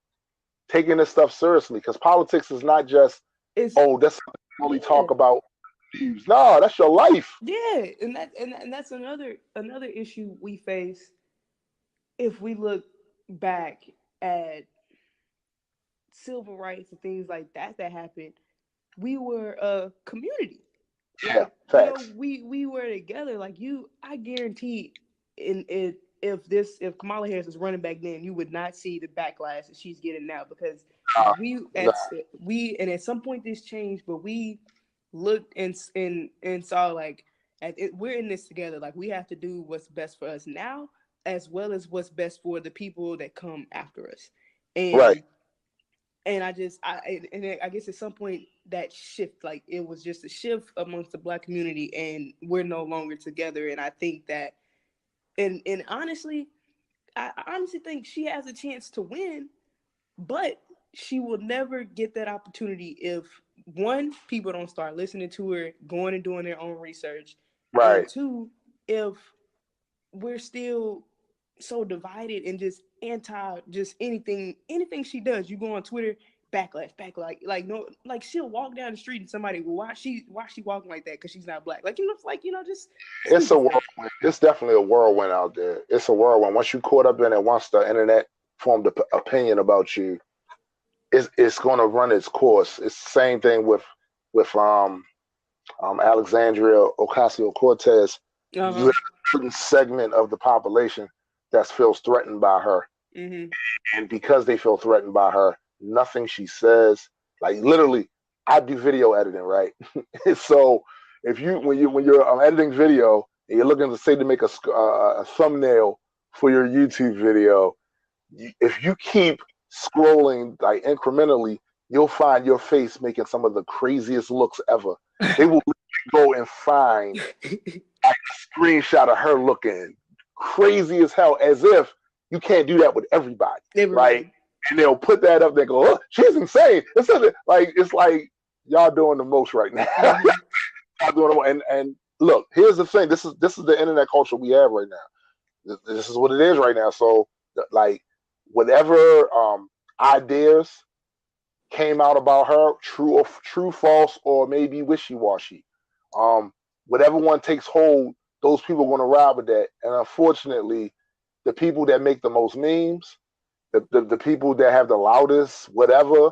taking this stuff seriously because politics is not just, that's something we only talk about. No, that's your life. Yeah, and that's another issue we face if we look back at civil rights and things like that happened. We were a community. Yeah, facts. We were together. Like I guarantee if Kamala Harris was running back then, you would not see the backlash that she's getting now because and at some point this changed, but we looked and saw like we're in this together. Like we have to do what's best for us now, as well as what's best for the people that come after us. And and I guess at some point that shift, like it was just a shift amongst the Black community, and we're no longer together. And I think that. And honestly, I honestly think she has a chance to win, but she will never get that opportunity if, one, people don't start listening to her, going and doing their own research. Right. And two, if we're still so divided and just anti just anything she does. You go on Twitter, backlash. Like no, like she'll walk down the street and somebody, why she walking like that? Because she's not black. Like just. It's a whirlwind. It's definitely a whirlwind out there. It's a whirlwind. Once you caught up in it, once the internet formed an opinion about you, it's going to run its course. It's the same thing with Alexandria Ocasio-Cortez. You have a certain segment of the population that feels threatened by her, and because they feel threatened by her, nothing she says, like literally, I do video editing, right? So if when you're editing video and you're looking to make a thumbnail for your YouTube video, if you keep scrolling like incrementally, you'll find your face making some of the craziest looks ever. They will go and find like a screenshot of her looking crazy as hell, as if you can't do that with everybody. Right? And they'll put that up there and go, oh, she's insane. It's like y'all doing the most right now. Y'all doing the most. And look, here's the thing. This is the internet culture we have right now. This is what it is right now. So like whatever ideas came out about her, true, false, or maybe wishy-washy. Whatever one takes hold, those people are going to ride with that. And unfortunately, the people that make the most memes, the people that have the loudest, whatever,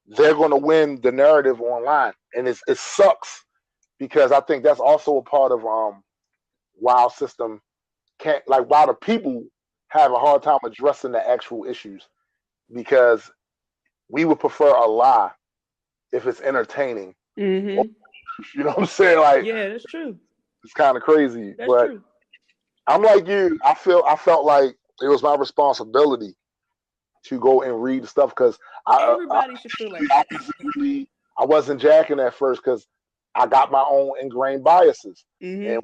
they're going to win the narrative online. And it sucks, because I think that's also a part of why our system can't, like, why the people have a hard time addressing the actual issues, because we would prefer a lie if it's entertaining. You know what I'm saying? Like, yeah, that's true. It's kind of crazy. That's but true. I'm like you. I felt like it was my responsibility to go and read the stuff, because everybody should feel like that. I wasn't jacking at first because I got my own ingrained biases, and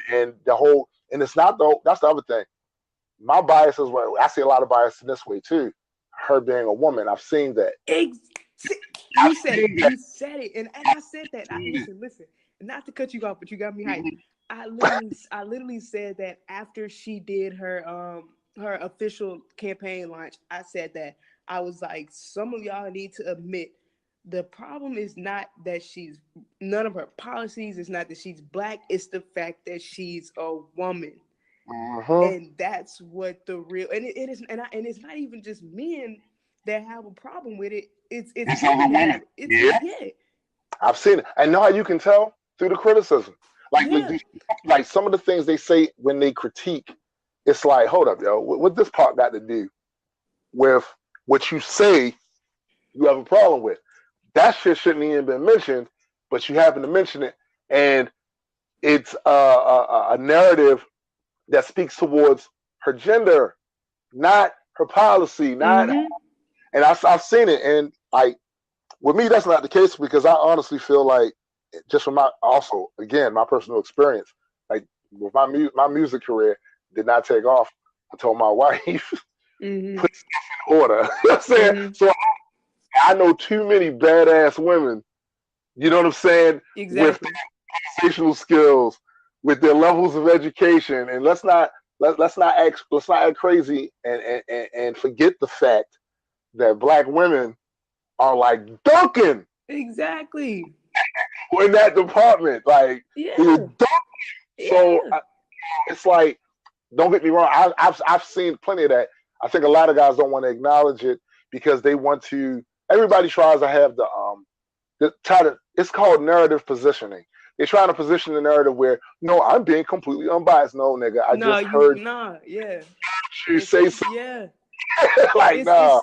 it's not though. That's the other thing. My biases were, I see a lot of bias in this way too. Her being a woman, I've seen that. You said it, and I said that. Listen. Not to cut you off, but you got me hyped. I literally said that after she did her official campaign launch. I said that I was like, some of y'all need to admit the problem is not that none of her policies. It's not that she's black. It's the fact that she's a woman. And that's what the real, and it is, and it's not even just men that have a problem with it. It's women. Yeah. I've seen it. I know how you can tell through the criticism. Like some of the things they say when they critique, it's like, hold up, yo, what this part got to do with what you say you have a problem with? That shit shouldn't even been mentioned, but you happen to mention it, and it's a narrative that speaks towards her gender, not her policy, not. And I've seen it, and like with me, that's not the case, because I honestly feel like, just from my personal experience, like with my music career did not take off until my wife put stuff in order. You know what I'm saying? So I know too many badass women, you know what I'm saying? Exactly. With their conversational skills, with their levels of education, and let's not act crazy and forget the fact that Black women are like dunking. Exactly. In that department, like, so it's like, don't get me wrong. I've seen plenty of that. I think a lot of guys don't want to acknowledge it because they want to. Everybody tries to have it's called narrative positioning. They're trying to position the narrative where, no, I'm being completely unbiased. No, nigga, I just heard you say something. Yeah. Like, nah.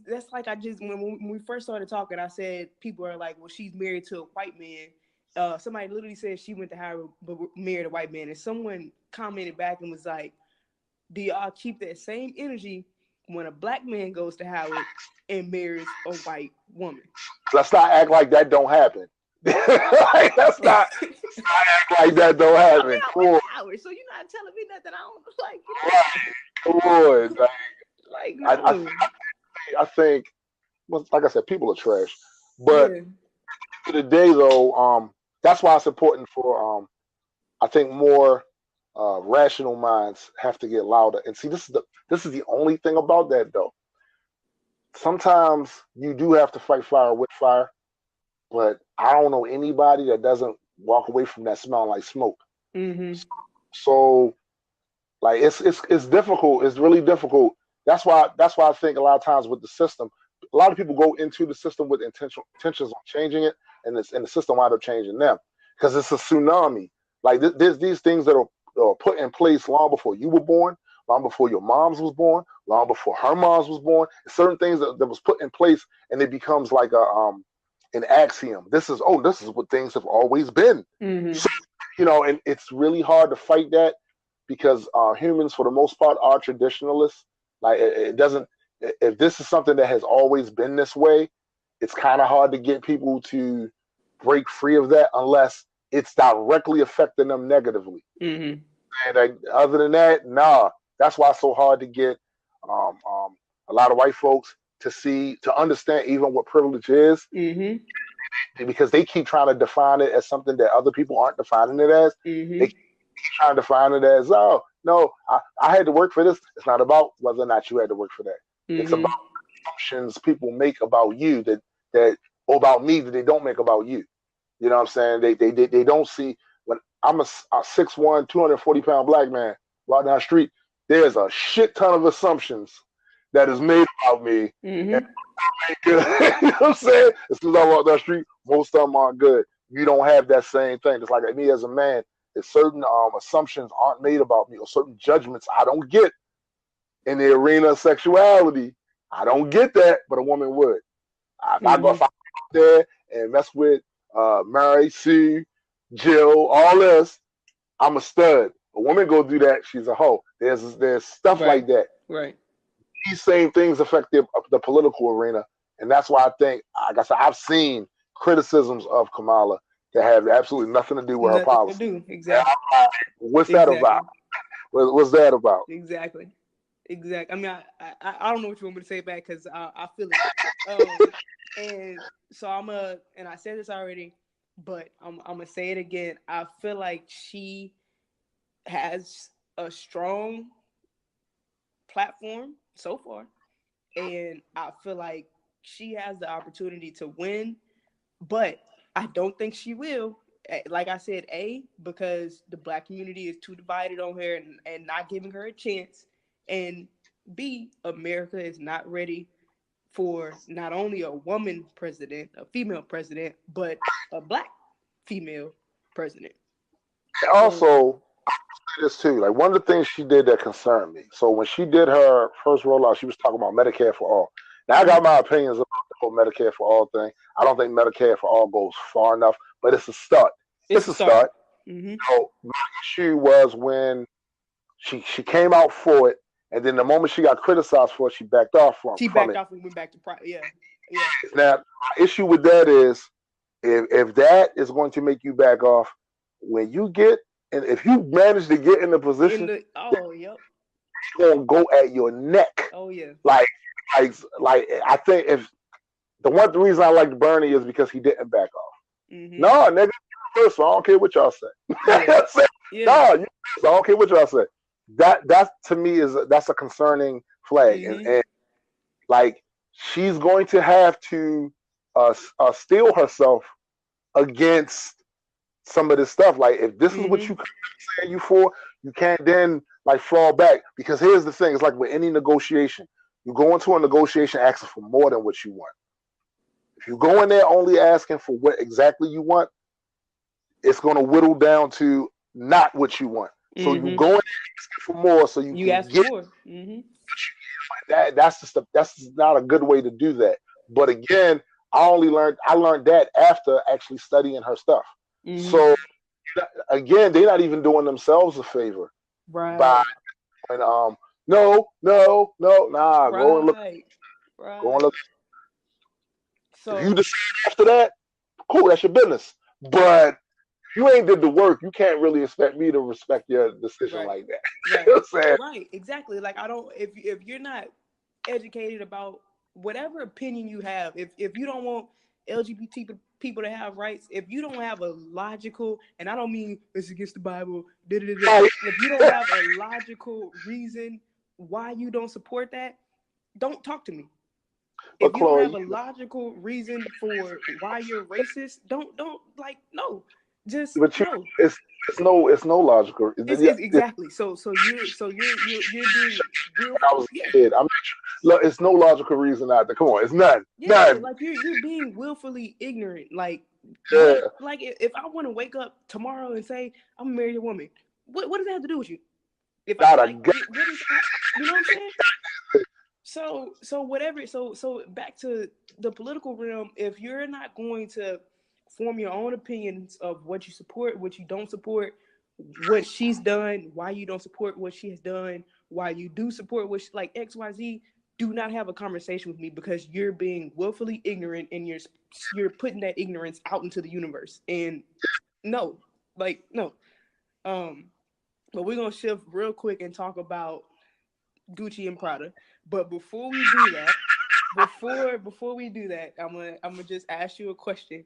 That's like when we first started talking, I said people are like, well, she's married to a white man. Somebody literally said she went to Howard but married a white man, and someone commented back and was like, do y'all keep that same energy when a Black man goes to Howard and marries a white woman? Let's not act like that don't happen. Let's not act like that don't happen. I mean, I went to Howard, so you're not telling me nothing I don't like. Come on, like no. I think, well, like I said, people are trash. But for the day, though, that's why it's important for, I think, more rational minds have to get louder. And see, this is the only thing about that, though. sometimes you do have to fight fire with fire, but I don't know anybody that doesn't walk away from that smelling like smoke. Mm-hmm. So, like, it's difficult. It's really difficult. That's why I think a lot of times with the system, a lot of people go into the system with intentions on changing it, and the system wind up changing them because it's a tsunami. Like, there's these things that are put in place long before you were born, long before your mom's was born, long before her mom's was born. Certain things that was put in place, and it becomes like an axiom. This is what things have always been. Mm-hmm. So, and it's really hard to fight that because humans, for the most part, are traditionalists. Like, it doesn't. If this is something that has always been this way, it's kind of hard to get people to break free of that unless it's directly affecting them negatively. Mm-hmm. And other than that, nah. That's why it's so hard to get a lot of white folks to understand even what privilege is, mm-hmm. because they keep trying to define it as something that other people aren't defining it as. Mm-hmm. They keep trying to define it as, oh no, I had to work for this. It's not about whether or not you had to work for that. Mm-hmm. It's about assumptions people make about you or about me that they don't make about you. You know what I'm saying? They don't see when I'm a 6'1", 240-pound black man walking down the street. There's a shit ton of assumptions that is made about me. Mm-hmm. And you know what I'm saying? As soon as I walk down the street, most of them aren't good. You don't have that same thing. It's like me as a man, if certain assumptions aren't made about me or certain judgments I don't get in the arena of sexuality, I don't get that, but a woman would. If I go out there and mess with Mary, C, Jill, all this, I'm a stud. A woman go do that, she's a hoe. There's stuff like that. Right. These same things affect the political arena, and that's why I think, like I said, I've seen criticisms of Kamala that have absolutely nothing to do with her policy. Exactly. What's that about? What's that about? Exactly. I mean, I don't know what you want me to say back because I feel it. And so and I said this already, but I'm gonna say it again. I feel like she has a strong platform so far, and I feel like she has the opportunity to win, but I don't think she will. Like I said, because the black community is too divided on her and not giving her a chance, and B, America is not ready for not only a woman president, a female president, but a black female president. Also, I say this too. Like, one of the things she did that concerned me. So when she did her first rollout, she was talking about Medicare for All. Now, I got my opinions about the whole Medicare for All thing. I don't think Medicare for All goes far enough, but it's a start. It's a start. Mm-hmm. So my issue was when she came out for it, and then the moment she got criticized for it, she backed off from it. She backed off and went back to private. Yeah. Now, my issue with that is, if that is going to make you back off, when you get, and if you manage to get in the position, yep, it's gonna go at your neck. Oh yeah. Like I think the reason I liked Bernie is because he didn't back off. Mm-hmm. No, nigga, first, so I don't care what y'all say. Yeah. No, I don't care what y'all say. That to me that's a concerning flag, mm-hmm. and like, she's going to have to steel herself against some of this stuff. Like, if this is what you say you for, you can't then like fall back, because here's the thing: it's like with any negotiation, you go into a negotiation asking for more than what you want. If you go in there only asking for what exactly you want, it's going to whittle down to not what you want. So you go in there asking for more, so you can ask get more. That's not a good way to do that. But again, I learned that after actually studying her stuff. So again, they're not even doing themselves a favor, right? By no, go and look. Right. Go and look. So if you decide after that, cool, that's your business. But if you ain't did the work, you can't really expect me to respect your decision like that. Right. You know what I'm saying? Right, exactly. Like, I don't, if you're not educated about whatever opinion you have, if you don't want LGBT people to have rights, if you don't have a logical, and I don't mean it's against the Bible, if you don't have a logical reason why you don't support that, don't talk to me. If you don't have a logical reason for why you're racist, don't no. Just no. It's no logical. Exactly. So you're being real. I was a kid. Look, it's no logical reason out there. Come on, it's none. Yeah, none. like you're being willfully ignorant. Like, like if I want to wake up tomorrow and say I'm gonna marry a woman, what does that have to do with you? If I like, what is, you know what I'm saying? So whatever. So back to the political realm. If you're not going to form your own opinions of what you support, what you don't support, what she's done, why you don't support what she has done, why you do support what like XYZ, do not have a conversation with me because you're being willfully ignorant and you're putting that ignorance out into the universe. And no. But we're gonna shift real quick and talk about Gucci and Prada. But before we do that, I'm gonna just ask you a question.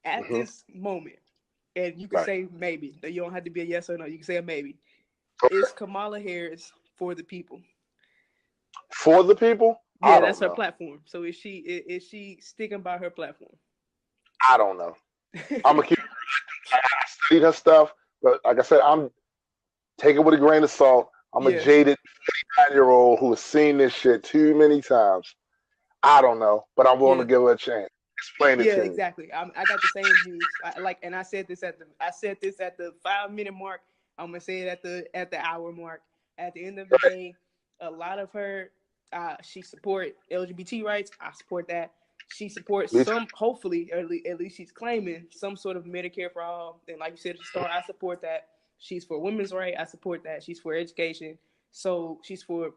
At this moment, and you can say maybe. You don't have to be a yes or no. You can say a maybe. Okay. Is Kamala Harris for the people? For the people? Yeah, that's her platform. So is she sticking by her platform? I don't know. I'm gonna keep studying her stuff, but like I said, I'm taking it with a grain of salt. I'm a jaded 49-year-old who has seen this shit too many times. I don't know, but I'm willing to give her a chance. Explain it to me. Yeah, exactly. I got the same views. I said this at the 5-minute mark. I'm gonna say it at the hour mark. At the end of the day, a lot of her, she support LGBT rights. I support that. She supports hopefully, at least she's claiming some sort of Medicare for all. And like you said at the start, I support that. She's for women's rights. I support that. She's for education. So she's for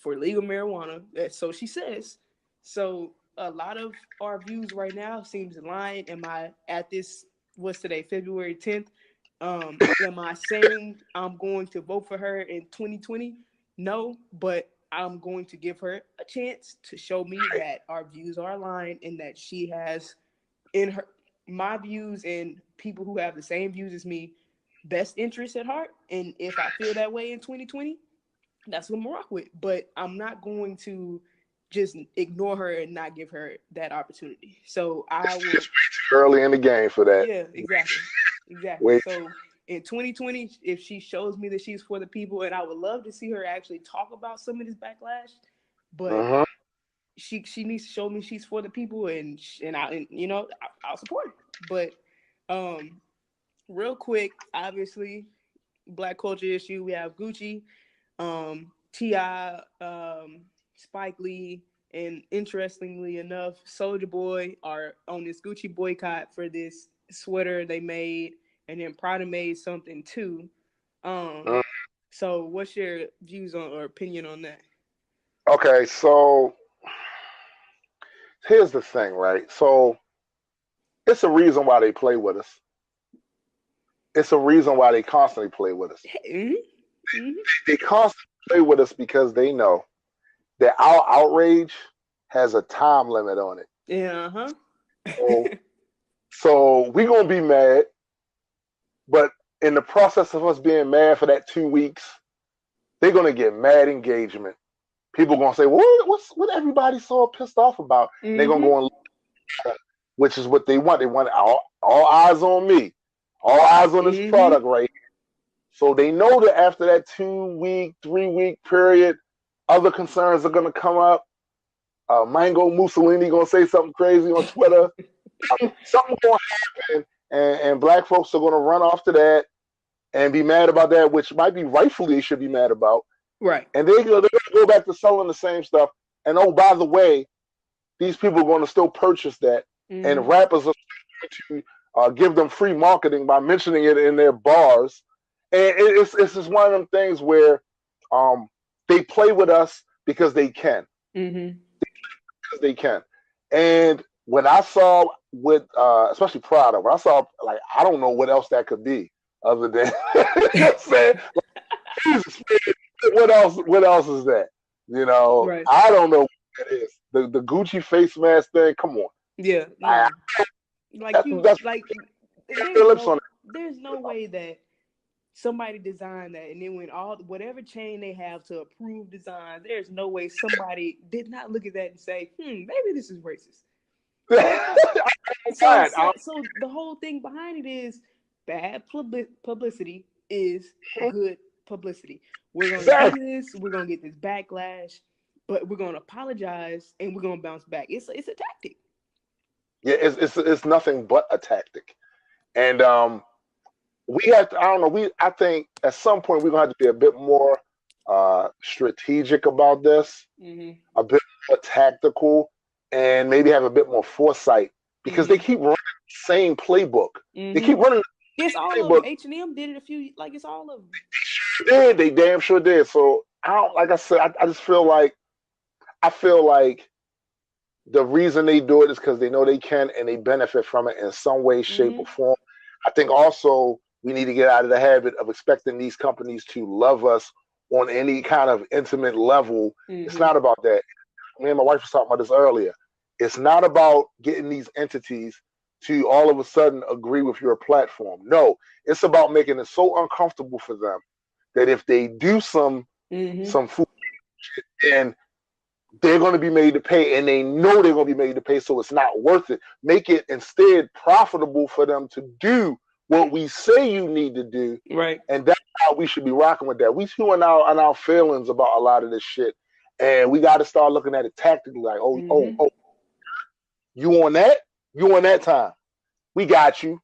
legal marijuana. So she says. So a lot of our views right now seems aligned. Am I at this, what's today, February 10th? Am I saying I'm going to vote for her in 2020? No, but I'm going to give her a chance to show me that our views are aligned and that she has in my views and people who have the same views as me, best interests at heart. And if I feel that way in 2020, that's what I'm gonna rock with. But I'm not going to just ignore her and not give her that opportunity. So I will. It's too early in the game for that. Yeah, exactly. So in 2020, if she shows me that she's for the people, and I would love to see her actually talk about some of this backlash, but she needs to show me she's for the people, and I'll support her. But real quick, obviously, Black culture issue. We have Gucci, T.I., Spike Lee, and interestingly enough, Soulja Boy are on this Gucci boycott for this sweater they made, and then Prada made something too. So what's your views on or opinion on that? Okay, so here's the thing, right? So it's a reason why they play with us. It's a reason why they constantly play with us. They constantly play with us because they know that our outrage has a time limit on it. Yeah. So we're going to be mad, but in the process of us being mad for that 2 weeks, they're going to get mad engagement. People are going to say, well, what everybody so pissed off about? They're going to go and look, which is what they want. They want all eyes on me, all eyes on this product right here. So they know that after that 2 week, 3 week period, other concerns are going to come up. Mango Mussolini going to say something crazy on Twitter. Something's going to happen, and black folks are going to run off to that and be mad about that, which might be rightfully they should be mad about. Right. And they're going to go back to selling the same stuff. And oh, by the way, these people are going to still purchase that, and rappers are going to give them free marketing by mentioning it in their bars. And it's just one of them things where they play with us because they can. Because they can. And when I saw with, especially Prada, when I saw, like, I don't know what else that could be other than, you know what I'm saying? Like, Jesus, man, what else is that? You know, right. I don't know what it is. The Gucci face mask thing, come on. Yeah. There's no way that somebody designed that, and then when whatever chain they have to approve designs, there's no way somebody did not look at that and say, maybe this is racist. So the whole thing behind it is bad publicity is good publicity. We're gonna do this, we're gonna get this backlash, but we're gonna apologize and we're gonna bounce back. It's a tactic. Yeah, it's nothing but a tactic. And we have to, I don't know, I think at some point we're gonna have to be a bit more strategic about this, a bit more tactical, and maybe have a bit more foresight, because they keep running the same playbook. They keep running it's all playbook. Of them. H&M did it it's all of them. They damn sure did. So I don't, like I said, I just feel like the reason they do it is because they know they can and they benefit from it in some way, shape, or form. I think also we need to get out of the habit of expecting these companies to love us on any kind of intimate level. It's not about that. Me and my wife was talking about this earlier. It's not about getting these entities to all of a sudden agree with your platform. No, it's about making it so uncomfortable for them that if they do some food shit, then they're going to be made to pay, and they know they're going to be made to pay, so it's not worth it. Make it instead profitable for them to do what we say you need to do. Right. And that's how we should be rocking with that. We too on our feelings about a lot of this shit, and we got to start looking at it tactically, like, oh, you on that? You on that time? We got you,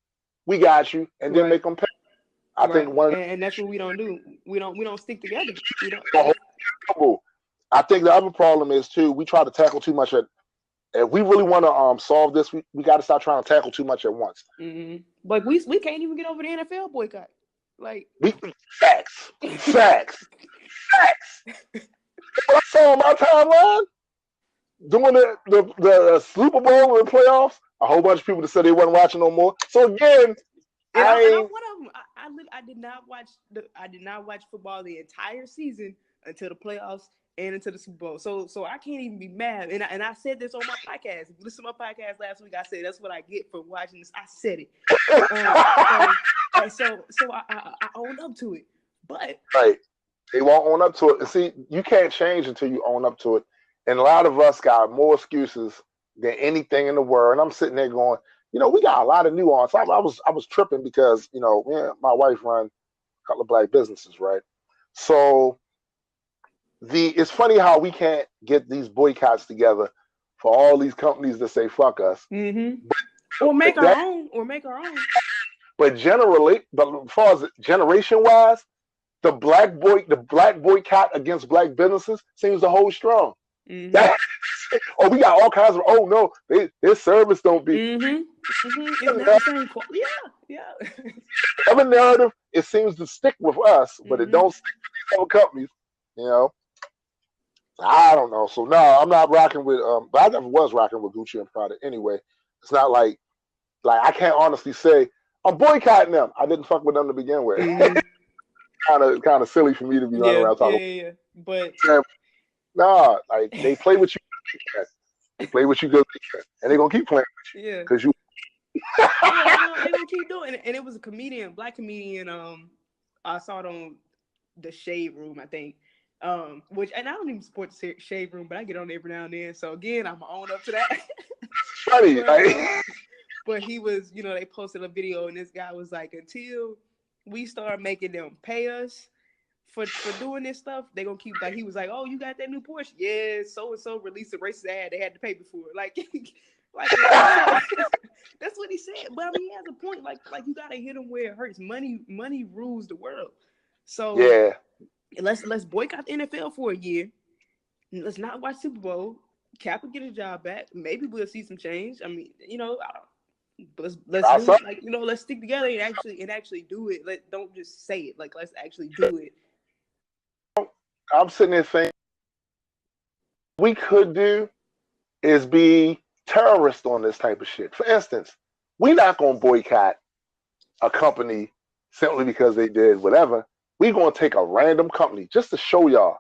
and then make them pay. I think and that's what we don't do. We don't stick together. We don't. I think the other problem is too, we try to tackle too much if we really want to solve this, we got to stop trying to tackle too much at once. Like we can't even get over the NFL boycott. Like facts. I saw on my timeline doing the Super Bowl and the playoffs, a whole bunch of people that said they wasn't watching no more. So again, I'm one of them. I did not watch football the entire season until the playoffs and into the Super Bowl. So I can't even be mad. And I said this on my podcast. If you listen to my podcast last week, I said that's what I get for watching this. I said it. So I own up to it. But they won't own up to it. And see, you can't change until you own up to it. And a lot of us got more excuses than anything in the world. And I'm sitting there going, we got a lot of nuance. I was tripping because, my wife run a couple of black businesses, right? So it's funny how we can't get these boycotts together for all these companies that say fuck us. Or make our own. But as far as generation wise, the black boycott against black businesses seems to hold strong. We got all kinds of their service don't be. Every narrative, it seems to stick with us, but it don't stick with these other companies. I don't know. So no, I'm not rocking with but I never was rocking with Gucci and Prada anyway. It's not like I can't honestly say I'm boycotting them. I didn't fuck with them to begin with. Kind of silly for me to be running around talking. But nah, they play with you. They play with you good, and they're gonna keep playing with you. Because you. They're gonna keep doing it. And it was a black comedian. I saw it on the Shade Room, I think. And I don't even support the Shade Room, but I get on every now and then. So again, I'm own up to that. Funny, but he was, they posted a video, and this guy was like, until we start making them pay us for doing this stuff, they gonna keep he was like, oh, you got that new Porsche? Yeah, so and so released a racist ad they had to pay before. That's what he said. But I mean, he has a point. Like you gotta hit them where it hurts. Money rules the world. So yeah. Let's boycott the NFL for a year. Let's not watch Super Bowl. Cap will get his job back. Maybe we'll see some change. I mean, let's do it. Let's stick together and actually do it. Don't just say it. Let's actually do it. I'm sitting there saying, we could do is be terrorists on this type of shit. For instance, we're not gonna boycott a company simply because they did whatever. We're gonna take a random company just to show y'all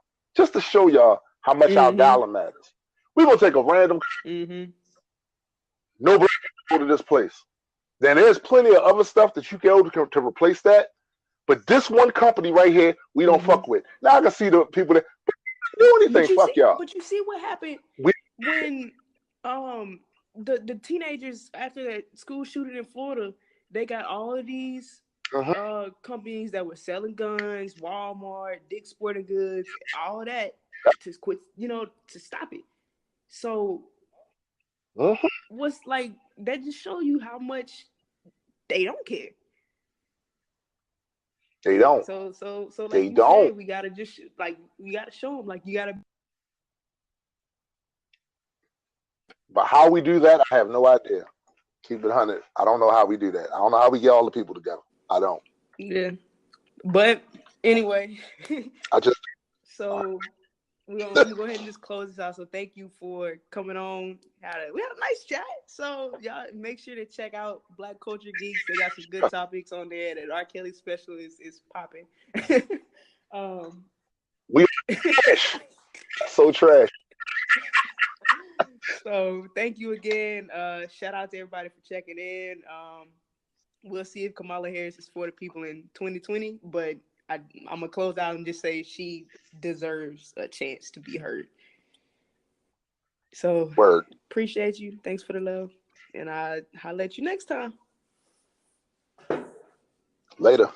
how much our dollar matters. We're gonna take a random no black people go to this place. Then there's plenty of other stuff that you can go to replace that. But this one company right here, we don't fuck with. Now I can see the people that do anything. Fuck y'all. But you see what happened when the teenagers after that school shooting in Florida, they got all of these companies that were selling guns, Walmart, Dick's Sporting Goods, all of that to quit, to stop it. So what's like that just show you how much they don't care. They don't. So like they you don't. said, we gotta show them, like you gotta. But how we do that, I have no idea. Keep it 100. I don't know how we do that. I don't know how we get all the people together. I don't. Yeah. But anyway. So we're gonna go ahead and just close this out. So thank you for coming on. We had a nice chat. So y'all make sure to check out Black Culture Geekz. They got some good topics on there. That R. Kelly special is popping. We trash. So trash. So thank you again. Shout out to everybody for checking in. We'll see if Kamala Harris is for the people in 2020, but I'm gonna close out and just say she deserves a chance to be heard. So appreciate you. Thanks for the love, and I'll let you next time. Later.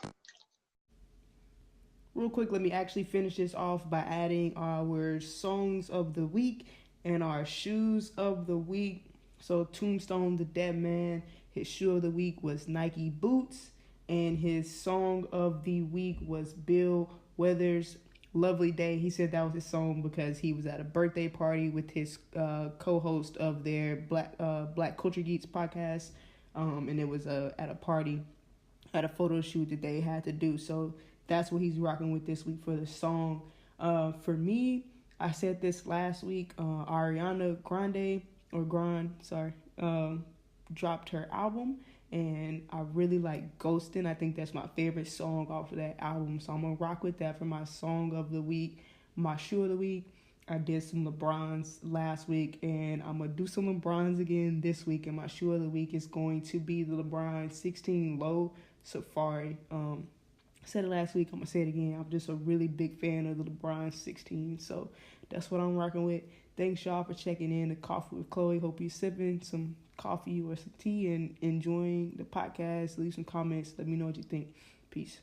Real quick, let me actually finish this off by adding our songs of the week and our shoes of the week. So Tombstone Da Deadman, his shoe of the week was Nike boots, and his song of the week was Bill Withers' Lovely Day. He said that was his song because he was at a birthday party with his co-host of their Black Culture Geekz podcast, and it was at a party, at a photo shoot that they had to do. So that's what he's rocking with this week for the song. For me, I said this last week, Ariana Grande, dropped her album, and I really like Ghostin'. I think that's my favorite song off of that album, so I'm going to rock with that for my song of the week. My shoe of the week, I did some LeBrons last week, and I'm going to do some LeBrons again this week, and my shoe of the week is going to be the LeBron 16 Low Safari. I said it last week, I'm going to say it again. I'm just a really big fan of the LeBron 16, so that's what I'm rocking with. Thanks, y'all, for checking in to Coffee with Chloe. Hope you're sipping some coffee or some tea and enjoying the podcast. Leave some comments. Let me know what you think. Peace.